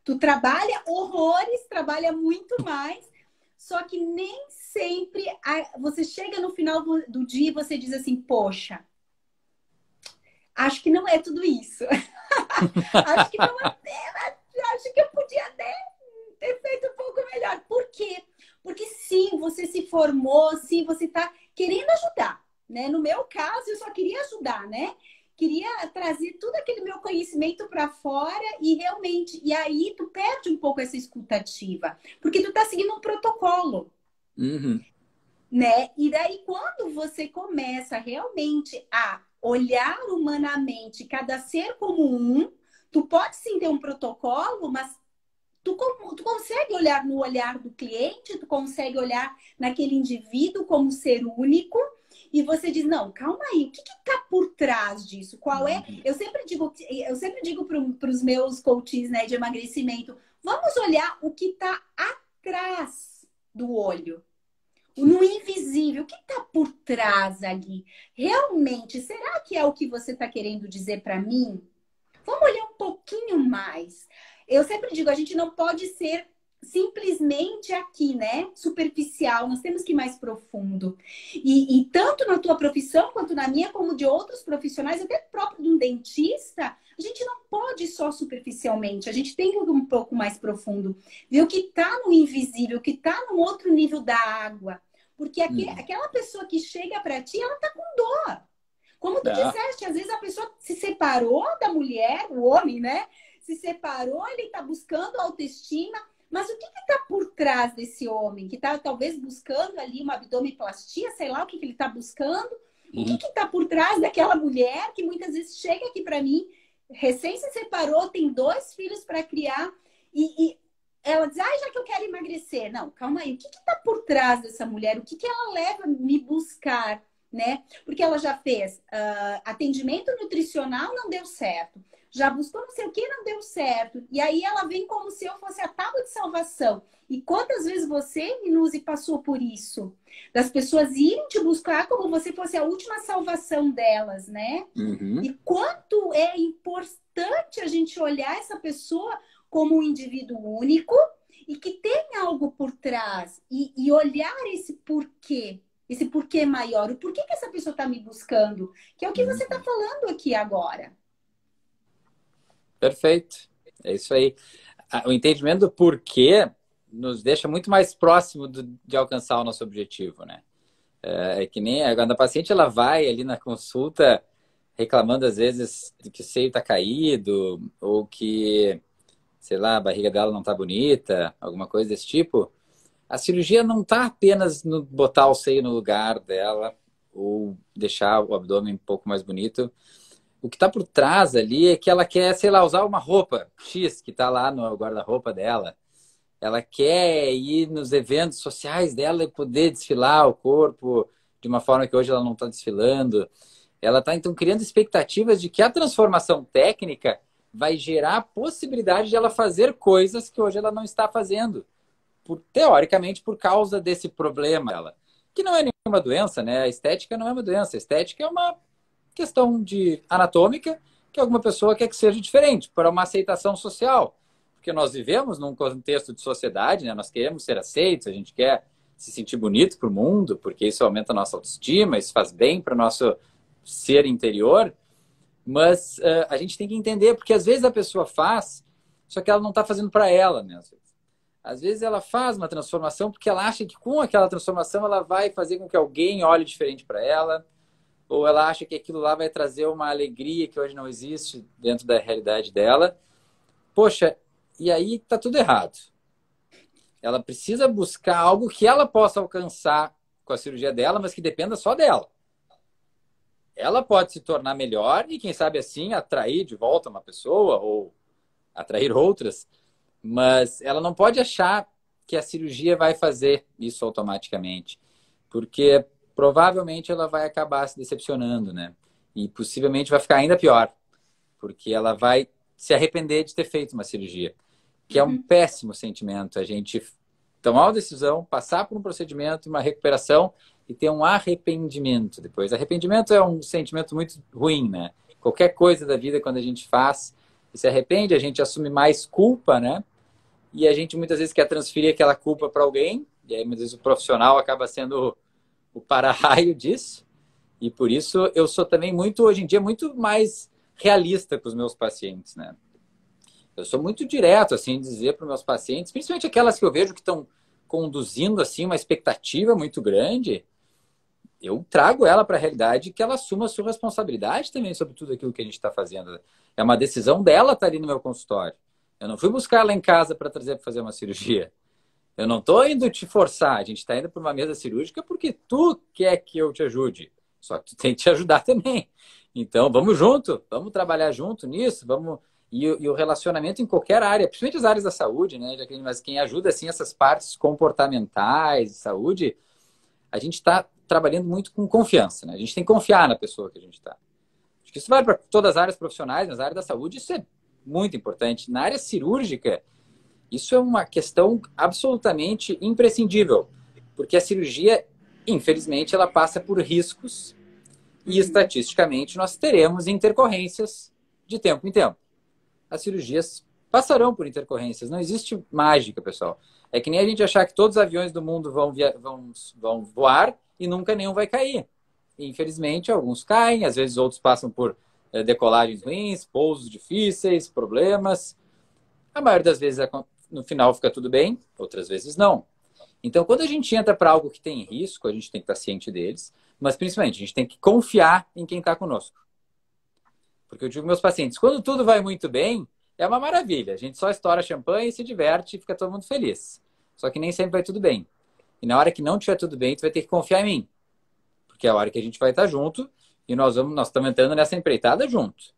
tu trabalha horrores, trabalha muito mais, só que nem sempre você chega no final do dia e você diz assim, poxa, acho que não é tudo isso. Acho que não acho que eu podia ter feito um pouco melhor. Por quê? Porque sim, você se formou, sim, você está querendo ajudar, né? No meu caso, eu só queria ajudar, né? Queria trazer todo aquele meu conhecimento para fora e realmente... E aí, tu perde um pouco essa escutativa, porque tu tá seguindo um protocolo, né? E daí, quando você começa realmente a olhar humanamente cada ser como um, tu pode sim ter um protocolo, mas tu consegue olhar no olhar do cliente, tu consegue olhar naquele indivíduo como ser único e você diz, não, calma aí, o que está por trás disso? Qual é? Eu sempre digo para os meus coaches, né, de emagrecimento, vamos olhar o que está atrás do olho. No invisível, o que está por trás ali? Realmente, será que é o que você está querendo dizer para mim? Vamos olhar um pouquinho mais. Eu sempre digo, a gente não pode ser simplesmente aqui, né? Superficial, nós temos que ir mais profundo. E tanto na tua profissão, quanto na minha, como de outros profissionais, até próprio de um dentista, a gente não pode ir só superficialmente, a gente tem que ir um pouco mais profundo. Ver o que está no invisível, o que está no outro nível da água. Porque aquela pessoa que chega para ti, ela está com dor. Como tu disseste, às vezes a pessoa se separou da mulher, o homem, né? Se separou, ele está buscando autoestima. Mas o que está por trás desse homem? Que está talvez buscando ali uma abdominoplastia, sei lá o que ele está buscando. O que está por trás daquela mulher que muitas vezes chega aqui para mim, recém se separou, tem 2 filhos para criar e ela diz, já que eu quero emagrecer. Não, calma aí. O que está por trás dessa mulher? O que ela leva a me buscar? Né? Porque ela já fez atendimento nutricional, não deu certo. Já buscou não sei o que, não deu certo. E aí ela vem como se eu fosse a tábua de salvação. E quantas vezes você, Minuse, passou por isso? Das pessoas irem te buscar como você fosse a última salvação delas, né? E quanto é importante a gente olhar essa pessoa como um indivíduo único e que tem algo por trás. E olhar esse porquê. Esse porquê maior. O porquê que essa pessoa está me buscando. Que é o que você está falando aqui agora. Perfeito. É isso aí. O entendimento do porquê nos deixa muito mais próximo de alcançar o nosso objetivo, né? É que nem quando a paciente ela vai ali na consulta reclamando às vezes de que o seio está caído ou que, sei lá, a barriga dela não está bonita, alguma coisa desse tipo. A cirurgia não está apenas no botar o seio no lugar dela ou deixar o abdômen um pouco mais bonito. O que está por trás ali é que ela quer, sei lá, usar uma roupa X que está lá no guarda-roupa dela. Ela quer ir nos eventos sociais dela e poder desfilar o corpo de uma forma que hoje ela não está desfilando. Ela está, então, criando expectativas de que a transformação técnica vai gerar a possibilidade de ela fazer coisas que hoje ela não está fazendo. Teoricamente, por causa desse problema dela. Que não é nenhuma doença, né? A estética não é uma doença. A estética é uma questão anatômica que alguma pessoa quer que seja diferente, para uma aceitação social. Porque nós vivemos num contexto de sociedade, né? Nós queremos ser aceitos, a gente quer se sentir bonito para o mundo, porque isso aumenta a nossa autoestima, isso faz bem para o nosso ser interior. Mas a gente tem que entender, porque às vezes a pessoa faz, só que ela não está fazendo para ela, né? Às vezes ela faz uma transformação porque ela acha que com aquela transformação ela vai fazer com que alguém olhe diferente para ela, ou ela acha que aquilo lá vai trazer uma alegria que hoje não existe dentro da realidade dela. Poxa, e aí tá tudo errado. Ela precisa buscar algo que ela possa alcançar com a cirurgia dela, mas que dependa só dela. Ela pode se tornar melhor e, quem sabe assim, atrair de volta uma pessoa ou atrair outras, mas ela não pode achar que a cirurgia vai fazer isso automaticamente, porque provavelmente ela vai acabar se decepcionando, né? E possivelmente vai ficar ainda pior, porque ela vai se arrepender de ter feito uma cirurgia, que é um péssimo sentimento. A gente tomar uma decisão, passar por um procedimento, uma recuperação e ter um arrependimento depois. Arrependimento é um sentimento muito ruim, né? Qualquer coisa da vida, quando a gente faz e se arrepende, a gente assume mais culpa, né? E a gente muitas vezes quer transferir aquela culpa para alguém, e aí muitas vezes o profissional acaba sendo o para-raio disso. E por isso eu sou também muito, hoje em dia, muito mais realista com os meus pacientes, né? Eu sou muito direto, assim, dizer para os meus pacientes, principalmente aquelas que eu vejo que estão conduzindo, assim, uma expectativa muito grande, eu trago ela para a realidade, que ela assuma a sua responsabilidade também sobre tudo aquilo que a gente está fazendo. É uma decisão dela estar ali no meu consultório. Eu não fui buscar ela em casa para trazer para fazer uma cirurgia. Eu não estou indo te forçar. A gente está indo para uma mesa cirúrgica porque tu quer que eu te ajude. Só que tu tem que te ajudar também. Então, vamos junto. Vamos trabalhar junto nisso. Vamos... E o relacionamento em qualquer área, principalmente as áreas da saúde, né? Mas quem ajuda, assim, essas partes comportamentais de saúde, a gente está trabalhando muito com confiança, né? A gente tem que confiar na pessoa que a gente está. Acho que isso vale para todas as áreas profissionais, mas na área da saúde isso é muito importante. Na área cirúrgica, isso é uma questão absolutamente imprescindível, porque a cirurgia, infelizmente, ela passa por riscos e, estatisticamente, nós teremos intercorrências de tempo em tempo. As cirurgias passarão por intercorrências. Não existe mágica, pessoal. É que nem a gente achar que todos os aviões do mundo vão voar e nunca nenhum vai cair. E, infelizmente, alguns caem, às vezes outros passam por decolagens ruins, pousos difíceis, problemas. A maioria das vezes, no final, fica tudo bem, outras vezes não. Então, quando a gente entra para algo que tem risco, a gente tem que estar ciente deles, mas, principalmente, a gente tem que confiar em quem está conosco. Porque eu digo aos meus pacientes, quando tudo vai muito bem, é uma maravilha. A gente só estoura champanhe, se diverte e fica todo mundo feliz. Só que nem sempre vai tudo bem. E na hora que não tiver tudo bem, tu vai ter que confiar em mim. Porque é a hora que a gente vai estar junto e nós estamos entrando nessa empreitada junto.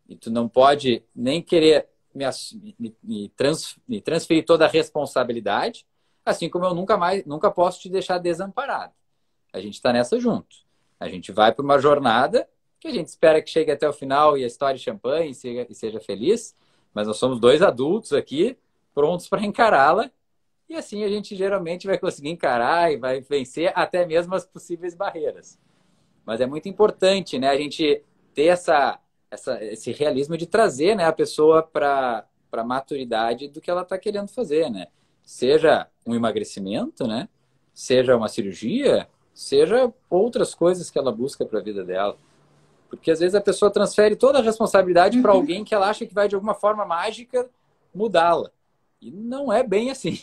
E tu não pode nem querer me transferir toda a responsabilidade, assim como eu nunca posso te deixar desamparado. A gente está nessa junto. A gente vai para uma jornada que a gente espera que chegue até o final e a história de champanhe e seja feliz, mas nós somos dois adultos aqui, prontos para encará-la, e assim a gente geralmente vai conseguir encarar e vai vencer até mesmo as possíveis barreiras. Mas é muito importante, né, a gente ter esse realismo de trazer, né, a pessoa para a maturidade do que ela está querendo fazer, né? Seja um emagrecimento, né? Seja uma cirurgia, seja outras coisas que ela busca para a vida dela. Porque às vezes a pessoa transfere toda a responsabilidade para alguém que ela acha que vai de alguma forma mágica mudá-la. E não é bem assim.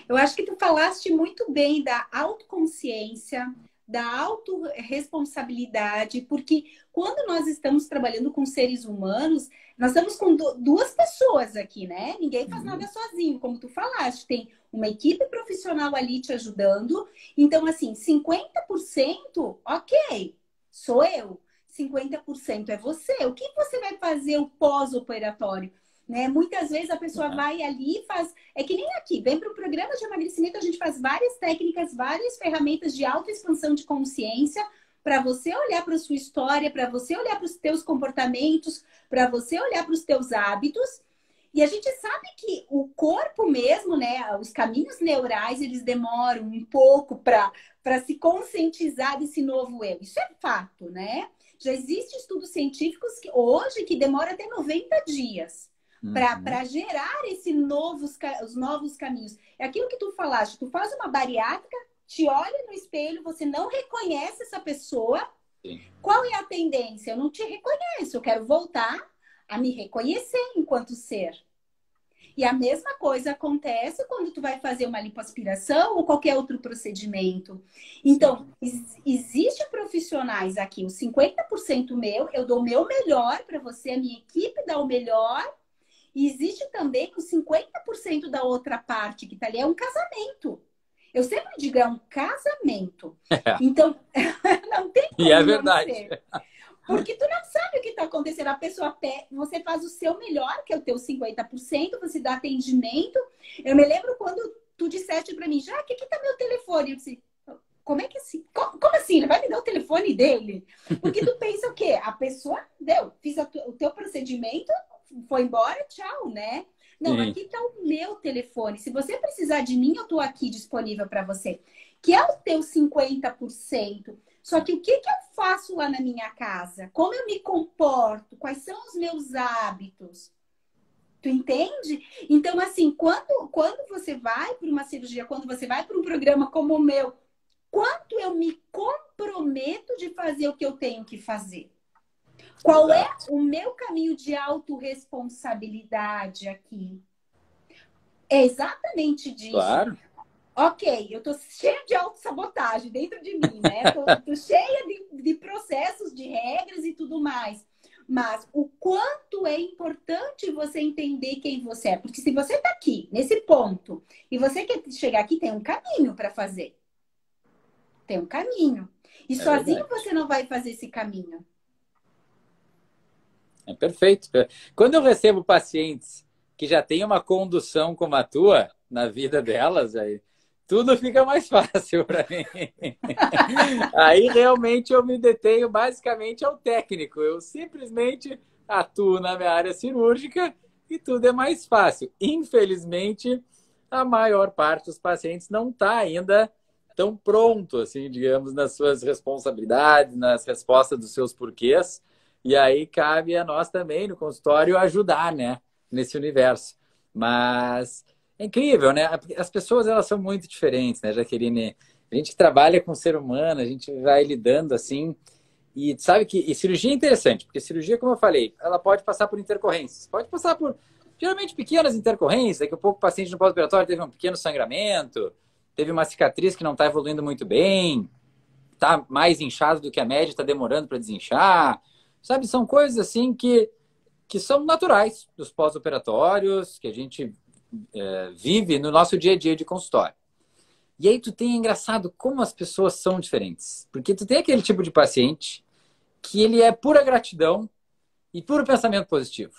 Eu acho que tu falaste muito bem da autoconsciência, da autorresponsabilidade, porque quando nós estamos trabalhando com seres humanos, nós estamos com duas pessoas aqui, né? Ninguém faz nada sozinho, como tu falaste. Tem uma equipe profissional ali te ajudando. Então, assim, 50%, ok, sou eu. 50% é você. O que você vai fazer o pós-operatório? Né? Muitas vezes a pessoa vai ali e faz... É que nem aqui, vem para o programa de emagrecimento, a gente faz várias técnicas, várias ferramentas de autoexpansão de consciência para você olhar para a sua história, para você olhar para os teus comportamentos, para você olhar para os teus hábitos. E a gente sabe que o corpo mesmo, né, os caminhos neurais, eles demoram um pouco para se conscientizar desse novo eu. Isso é fato, né? Já existem estudos científicos que hoje que demora até 90 dias para gerar os novos caminhos. É aquilo que tu falaste, tu faz uma bariátrica, te olha no espelho, você não reconhece essa pessoa, Sim. Qual é a tendência? Eu não te reconheço, eu quero voltar a me reconhecer enquanto ser. E a mesma coisa acontece quando tu vai fazer uma lipoaspiração ou qualquer outro procedimento. Então, existem profissionais aqui, os 50% meu, eu dou o meu melhor para você, a minha equipe dá o melhor. E existe também os 50% da outra parte que tá ali, é um casamento. Eu sempre digo, é um casamento. Então, não tem como E é não verdade. ser. Porque tu não sabe o que está acontecendo. A pessoa, você faz o seu melhor, que é o teu 50%, você dá atendimento. Eu me lembro quando tu disseste para mim, já, que tá meu telefone? Eu disse, como é que assim? Como assim? Ele vai me dar o telefone dele? Porque tu pensa o quê? A pessoa, fiz o teu procedimento, foi embora, tchau, né? Não, Sim. aqui tá o meu telefone. Se você precisar de mim, eu tô aqui disponível para você. Que é o teu 50%. Só que o que eu faço lá na minha casa? Como eu me comporto? Quais são os meus hábitos? Tu entende? Então, assim, quando você vai para uma cirurgia, quando você vai para um programa como o meu, quanto eu me comprometo de fazer o que eu tenho que fazer? Qual é o meu caminho de autorresponsabilidade aqui? É exatamente disso. Claro. Ok, eu tô cheia de autossabotagem dentro de mim, né? Tô cheia de processos, de regras e tudo mais. Mas o quanto é importante você entender quem você é. Porque se você tá aqui, nesse ponto, e você quer chegar aqui, tem um caminho para fazer. Tem um caminho. E sozinho verdade. você não vai fazer esse caminho. É perfeito. Quando eu recebo pacientes que já têm uma condução como a tua na vida delas, aí tudo fica mais fácil para mim. Aí realmente eu me detenho basicamente ao técnico. Eu simplesmente atuo na minha área cirúrgica e tudo é mais fácil. Infelizmente, a maior parte dos pacientes não está ainda tão pronto, assim, digamos, nas suas responsabilidades, nas respostas dos seus porquês. E aí cabe a nós também, no consultório, ajudar, né, nesse universo. Mas é incrível, né? As pessoas, elas são muito diferentes, né, Jaqueline? A gente trabalha com o ser humano, a gente vai lidando assim. E sabe que cirurgia é interessante, porque cirurgia, como eu falei, ela pode passar por intercorrências. Pode passar por, geralmente, pequenas intercorrências. Daqui a pouco o paciente no pós-operatório teve um pequeno sangramento, teve uma cicatriz que não está evoluindo muito bem, está mais inchado do que a média, está demorando para desinchar. Sabe, são coisas assim que são naturais dos pós-operatórios, que a gente vive no nosso dia a dia de consultório. E aí tu tem, engraçado, como as pessoas são diferentes. Porque tu tem aquele tipo de paciente que ele é pura gratidão e puro pensamento positivo.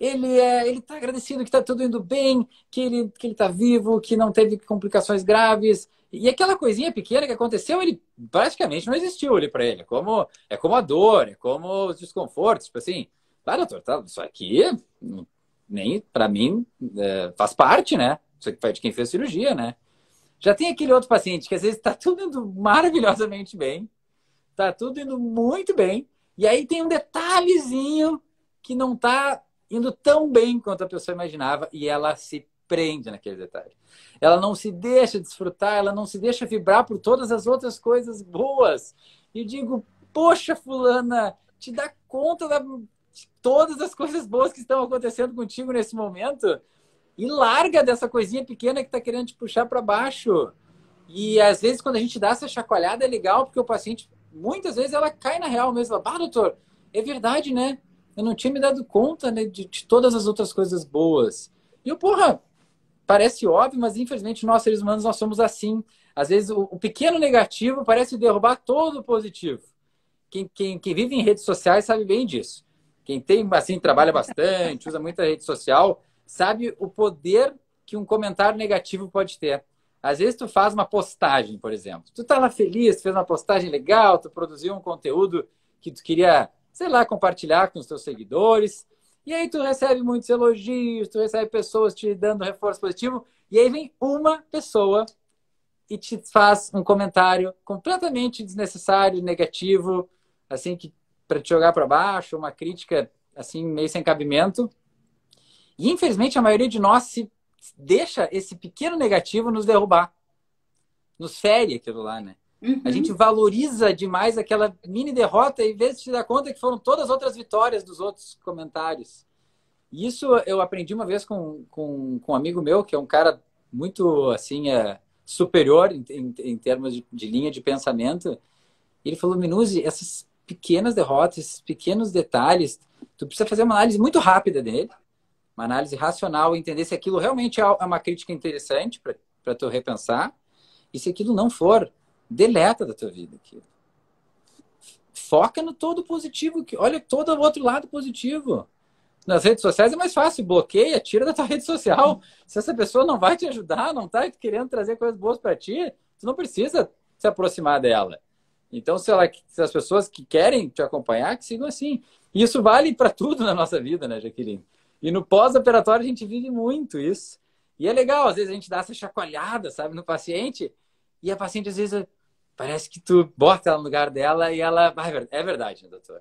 Ele tá agradecido que tá tudo indo bem, que ele tá vivo, que não teve complicações graves. E aquela coisinha pequena que aconteceu, ele praticamente não existiu ali para ele. É como a dor, é como os desconfortos. Tipo assim, doutor, tá, isso aqui nem para mim faz parte, né? Isso aqui foi de quem fez cirurgia, né? Já tem aquele outro paciente que às vezes está tudo indo maravilhosamente bem, está tudo indo muito bem, e aí tem um detalhezinho que não está indo tão bem quanto a pessoa imaginava, e ela se prende naquele detalhe. Ela não se deixa desfrutar, ela não se deixa vibrar por todas as outras coisas boas. E digo, poxa, fulana, te dá conta de todas as coisas boas que estão acontecendo contigo nesse momento? E larga dessa coisinha pequena que está querendo te puxar para baixo. E às vezes, quando a gente dá essa chacoalhada, é legal, porque o paciente, muitas vezes, ela cai na real mesmo. Ela, doutor, é verdade, né? Eu não tinha me dado conta, né, de todas as outras coisas boas. E eu, porra, parece óbvio, mas infelizmente nós, seres humanos, nós somos assim. Às vezes, o pequeno negativo parece derrubar todo o positivo. Quem vive em redes sociais sabe bem disso. Quem tem, assim, trabalha bastante, usa muita rede social, sabe o poder que um comentário negativo pode ter. Às vezes tu faz uma postagem, por exemplo. Tu tá lá feliz, tu fez uma postagem legal, tu produziu um conteúdo que tu queria, sei lá, compartilhar com os teus seguidores. E aí tu recebe muitos elogios, tu recebe pessoas te dando reforço positivo. E aí vem uma pessoa e te faz um comentário completamente desnecessário, negativo, assim, que para te jogar para baixo, uma crítica assim meio sem cabimento. E, infelizmente, a maioria de nós se deixa esse pequeno negativo nos derrubar. Nos fere aquilo lá, né? A gente Uhum. valoriza demais aquela mini derrota em vez de se dar conta que foram todas as outras vitórias dos outros comentários. E isso eu aprendi uma vez com um amigo meu, que é um cara muito, assim, superior em termos de linha de pensamento. Ele falou, Minuzzi, essas pequenas derrotas, esses pequenos detalhes, tu precisa fazer uma análise muito rápida dele, uma análise racional, entender se aquilo realmente é uma crítica interessante para tu repensar, e se aquilo não for, deleta da tua vida aquilo. Foca no todo positivo, olha todo o outro lado positivo. Nas redes sociais é mais fácil, bloqueia, tira da tua rede social. Se essa pessoa não vai te ajudar, não está querendo trazer coisas boas para ti, tu não precisa se aproximar dela. Então, se as pessoas que querem te acompanhar, que sigam assim. E isso vale para tudo na nossa vida, né, Jaqueline? E no pós-operatório a gente vive muito isso. E é legal, às vezes a gente dá essa chacoalhada, sabe, no paciente, e a paciente às vezes parece que tu bota ela no lugar dela e ela, é verdade, né, doutor?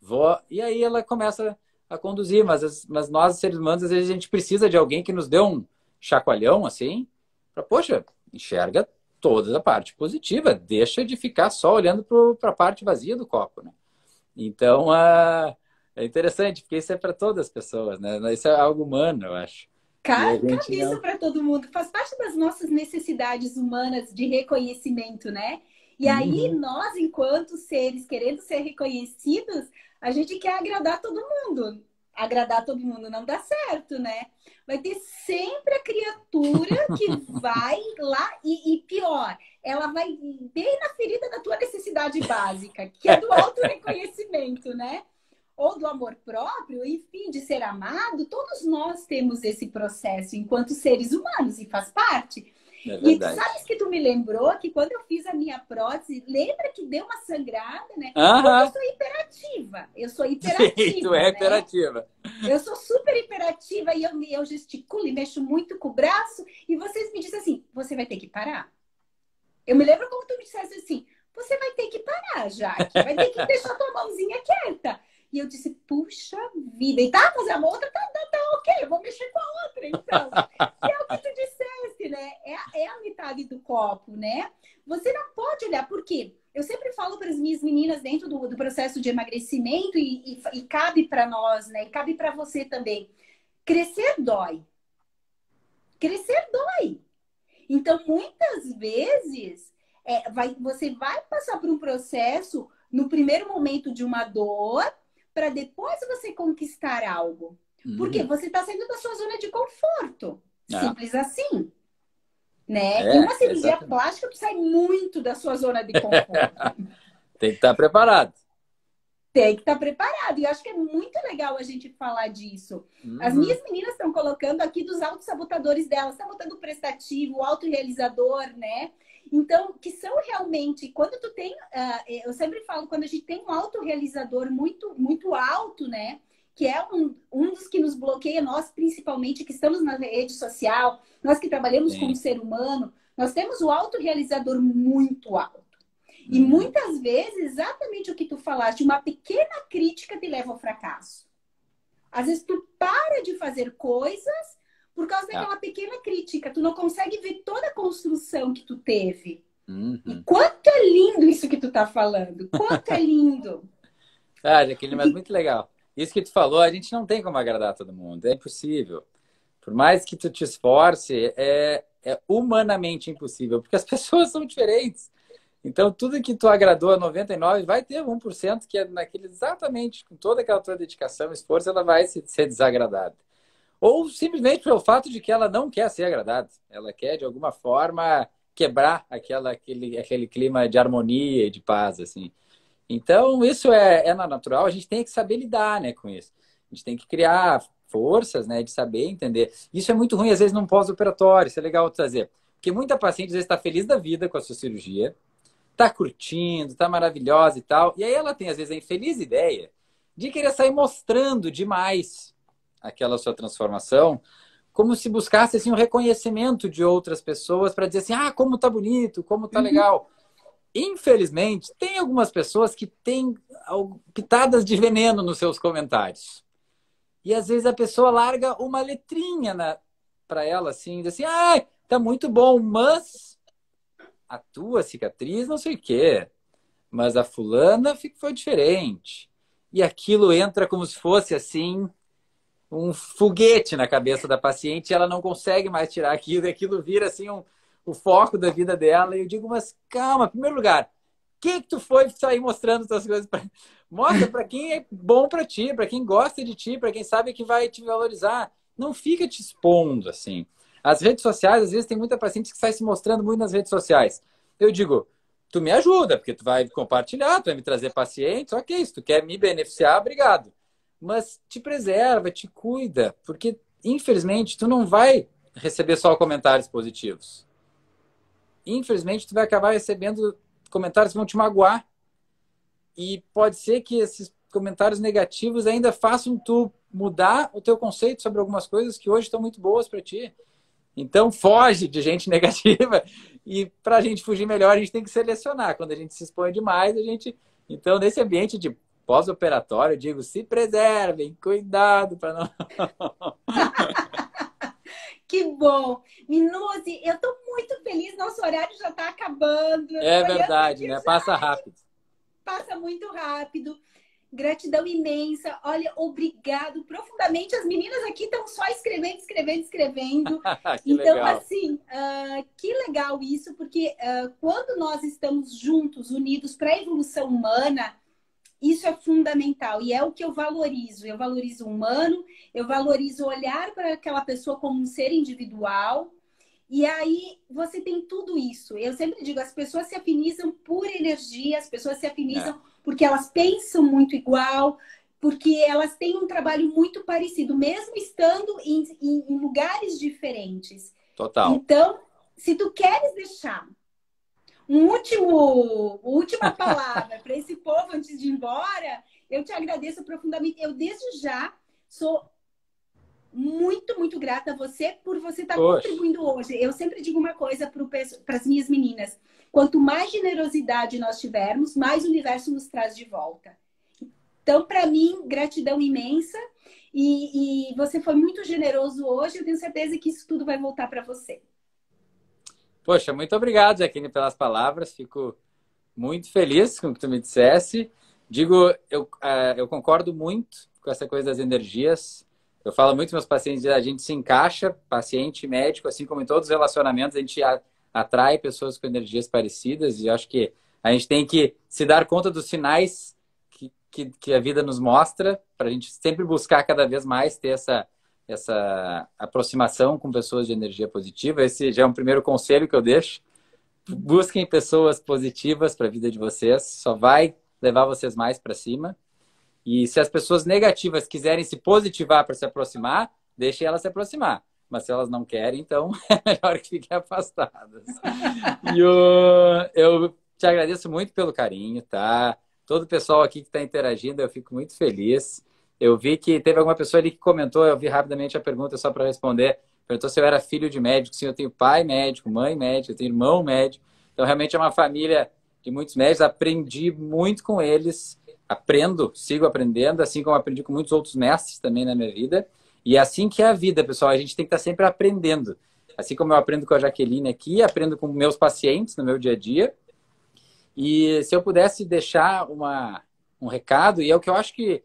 Vou... E aí ela começa a conduzir, mas nós, seres humanos, às vezes a gente precisa de alguém que nos dê um chacoalhão, assim, para, poxa, enxerga toda a parte positiva, deixa de ficar só olhando para a parte vazia do copo, né? Então, é interessante, porque isso é para todas as pessoas, né? Isso é algo humano, eu acho. E a gente Cabe isso não... para todo mundo, faz parte das nossas necessidades humanas de reconhecimento, né? E aí, Uhum. nós, enquanto seres querendo ser reconhecidos, a gente quer agradar todo mundo. Agradar todo mundo não dá certo, né? Vai ter sempre a criatura que vai lá e pior, ela vai bem na ferida da tua necessidade básica, que é do auto-reconhecimento, né? Ou do amor próprio, enfim, de ser amado, todos nós temos esse processo enquanto seres humanos e faz parte. É E tu verdade. sabes que tu me lembrou que quando eu fiz a minha prótese, lembra que deu uma sangrada, né? Porque eu Aham. sou hiperativa. Eu sou Sim, tu hiperativa, é né? imperativa. Eu sou super hiperativa e eu gesticulo e mexo muito com o braço. E vocês me dizem assim, você vai ter que parar. Eu me lembro como tu me disseste assim, você vai ter que parar, Jaque. Vai ter que deixar tua mãozinha quieta. E eu disse, puxa vida. E tá, fazer a outra, tá ok, eu vou mexer com a outra, então. Que é o que tu disseste, né? É a metade do copo, né? Você não pode olhar, por quê? Eu sempre falo para as minhas meninas dentro do processo de emagrecimento e cabe para nós, né? E cabe para você também. Crescer dói. Crescer dói. Então, muitas vezes, você vai passar por um processo no primeiro momento de uma dor, para depois você conquistar algo. Porque Uhum. você está saindo da sua zona de conforto. Ah, Simples assim. Né? E uma cirurgia exatamente. plástica, tu sai muito da sua zona de conforto. Tem que estar preparado. Tem que estar preparado. E eu acho que é muito legal a gente falar disso. As Uhum. minhas meninas estão colocando aqui dos autossabotadores delas. Estão botando o prestativo, o autorrealizador, né? Então, que são realmente... Quando tu tem... eu sempre falo, quando a gente tem um autorrealizador muito, muito alto, né? Que é um dos que nos bloqueia, nós principalmente, que estamos na rede social, nós que trabalhamos como Sim. ser humano, nós temos o autorrealizador muito alto. E Uhum. muitas vezes, exatamente o que tu falaste, uma pequena crítica te leva ao fracasso. Às vezes tu para de fazer coisas por causa Ah. daquela pequena crítica. Tu não consegue ver toda a construção que tu teve. E Uhum. quanto é lindo isso que tu tá falando. Quanto é lindo. Ah, Jaqueline, mas Porque muito legal. Isso que tu falou, a gente não tem como agradar todo mundo. É impossível. Por mais que tu te esforce, é humanamente impossível, porque as pessoas são diferentes. Então, tudo que tu agradou a 99, vai ter 1% que é naquele exatamente, com toda aquela tua dedicação, esforço, ela vai ser desagradada. Ou simplesmente pelo fato de que ela não quer ser agradada. Ela quer, de alguma forma, quebrar aquele clima de harmonia e de paz, assim. Então, isso é natural, a gente tem que saber lidar, né, com isso. A gente tem que criar forças, né, de saber entender. Isso é muito ruim, às vezes, num pós-operatório, isso é legal trazer. Porque muita paciente, às vezes, está feliz da vida com a sua cirurgia, está curtindo, está maravilhosa e tal, e aí ela tem, às vezes, a infeliz ideia de querer sair mostrando demais aquela sua transformação, como se buscasse, assim, um reconhecimento de outras pessoas para dizer assim, ah, como tá bonito, como tá uhum, legal. Infelizmente, tem algumas pessoas que têm pitadas de veneno nos seus comentários. E às vezes a pessoa larga uma letrinha para ela, assim, diz assim, ah, tá muito bom, mas a tua cicatriz não sei o quê, mas a fulana foi diferente. E aquilo entra como se fosse assim um foguete na cabeça da paciente e ela não consegue mais tirar aquilo, e aquilo vira assim o foco da vida dela. E eu digo, mas calma, em primeiro lugar, que tu foi sair mostrando essas coisas? Mostra para quem é bom para ti, para quem gosta de ti, para quem sabe que vai te valorizar. Não fica te expondo assim. As redes sociais, às vezes, tem muita paciente que sai se mostrando muito nas redes sociais. Eu digo, tu me ajuda, porque tu vai compartilhar, tu vai me trazer pacientes, ok, se tu quer me beneficiar, obrigado. Mas te preserva, te cuida, porque, infelizmente, tu não vai receber só comentários positivos. Infelizmente, tu vai acabar recebendo comentários que vão te magoar. E pode ser que esses comentários negativos ainda façam tu mudar o teu conceito sobre algumas coisas que hoje estão muito boas para ti. Então, foge de gente negativa. E para a gente fugir melhor, a gente tem que selecionar. Quando a gente se expõe demais, a gente... Então, nesse ambiente de pós-operatório, eu digo, se preservem, cuidado para não... Que bom! Minuzzi, eu estou muito feliz, nosso horário já está acabando. É verdade, né? Passa rápido. Passa muito rápido. Gratidão imensa. Olha, obrigado profundamente. As meninas aqui estão só escrevendo. Que Então, legal. assim, que legal isso, porque quando nós estamos juntos, unidos para a evolução humana, isso é fundamental e é o que eu valorizo. Eu valorizo o humano, eu valorizo olhar para aquela pessoa como um ser individual. E aí você tem tudo isso. Eu sempre digo, as pessoas se afinizam por energia, as pessoas se afinizam porque elas pensam muito igual, porque elas têm um trabalho muito parecido, mesmo estando em lugares diferentes. Total. Então, se tu queres deixar última palavra para esse povo antes de ir embora, eu te agradeço profundamente. Eu, desde já, sou muito, muito grata a você por você estar contribuindo hoje. Eu sempre digo uma coisa para as minhas meninas. Quanto mais generosidade nós tivermos, mais o universo nos traz de volta. Então, para mim, gratidão imensa. E você foi muito generoso hoje. Eu tenho certeza que isso tudo vai voltar para você. Poxa, muito obrigado, Jaqueline, pelas palavras. Fico muito feliz com o que tu me dissesse. Digo, eu concordo muito com essa coisa das energias. Eu falo muito para meus pacientes, a gente se encaixa, paciente e médico, assim como em todos os relacionamentos, a gente atrai pessoas com energias parecidas e acho que a gente tem que se dar conta dos sinais que a vida nos mostra para a gente sempre buscar cada vez mais ter essa aproximação com pessoas de energia positiva. Esse já é um primeiro conselho que eu deixo. Busquem pessoas positivas para a vida de vocês, só vai levar vocês mais para cima. E se as pessoas negativas quiserem se positivar para se aproximar, deixem elas se aproximar. Mas se elas não querem, então é melhor que fiquem afastadas. E eu te agradeço muito pelo carinho, tá? Todo o pessoal aqui que está interagindo, eu fico muito feliz. Eu vi que teve alguma pessoa ali que comentou, eu vi rapidamente a pergunta só para responder. Perguntou se eu era filho de médico. Sim, eu tenho pai médico, mãe médica, eu tenho irmão médico. Então, realmente é uma família de muitos médicos. Aprendi muito com eles. Aprendo, sigo aprendendo, assim como aprendi com muitos outros mestres também na minha vida. E é assim que é a vida, pessoal. A gente tem que estar sempre aprendendo. Assim como eu aprendo com a Jaqueline aqui, aprendo com meus pacientes no meu dia a dia. E se eu pudesse deixar um recado, e é o que eu acho que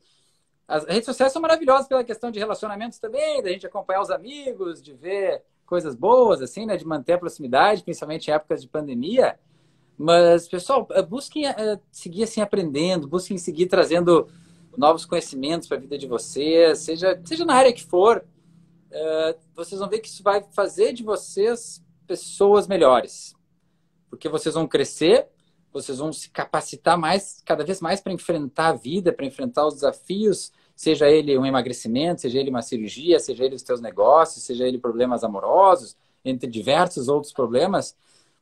as redes sociais são maravilhosas pela questão de relacionamentos também, da gente acompanhar os amigos, de ver coisas boas, assim, né? De manter a proximidade, principalmente em épocas de pandemia. Mas, pessoal, busquem seguir assim aprendendo, busquem seguir trazendo novos conhecimentos para a vida de vocês, seja na área que for. Vocês vão ver que isso vai fazer de vocês pessoas melhores. Porque vocês vão crescer, vocês vão se capacitar mais, cada vez mais para enfrentar a vida, para enfrentar os desafios, seja ele um emagrecimento, seja ele uma cirurgia, seja ele os teus negócios, seja ele problemas amorosos, entre diversos outros problemas.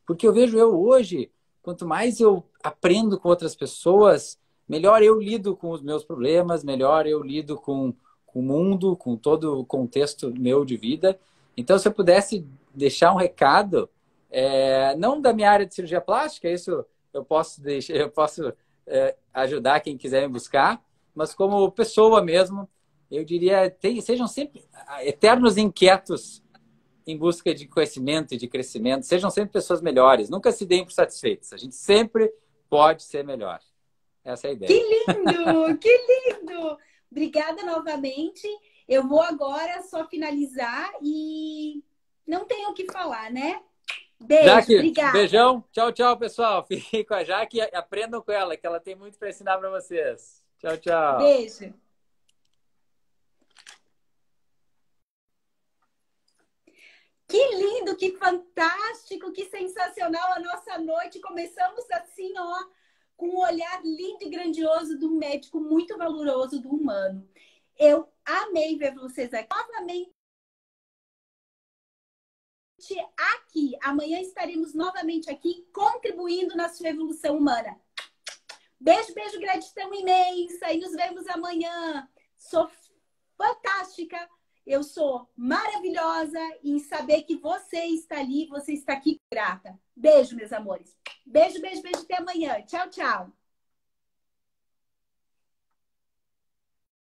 Porque eu vejo hoje, quanto mais eu aprendo com outras pessoas, melhor eu lido com os meus problemas, melhor eu lido com o mundo, com todo o contexto meu de vida. Então, se eu pudesse deixar um recado, não da minha área de cirurgia plástica, isso eu posso ajudar quem quiser me buscar, mas como pessoa mesmo, eu diria, sejam sempre eternos inquietos em busca de conhecimento e de crescimento. Sejam sempre pessoas melhores. Nunca se deem por satisfeitos. A gente sempre pode ser melhor. Essa é a ideia. Que lindo! Que lindo! Obrigada novamente. Eu vou agora só finalizar e não tenho o que falar, né? Beijo, Jaque, obrigada. beijão. Tchau, tchau, pessoal. Fiquem com a Jaque e aprendam com ela, que ela tem muito para ensinar para vocês. Tchau, tchau. Beijo. Que lindo, que fantástico, que sensacional a nossa noite. Começamos assim, ó, com um olhar lindo e grandioso do médico, muito valoroso do humano. Eu amei ver vocês aqui novamente. Aqui, amanhã estaremos novamente aqui contribuindo na sua evolução humana. Beijo, beijo, gratidão imensa e nos vemos amanhã. Sou fantástica, eu sou maravilhosa em saber que você está ali, você está aqui grata. Beijo, meus amores. Beijo, beijo, beijo, até amanhã. Tchau, tchau.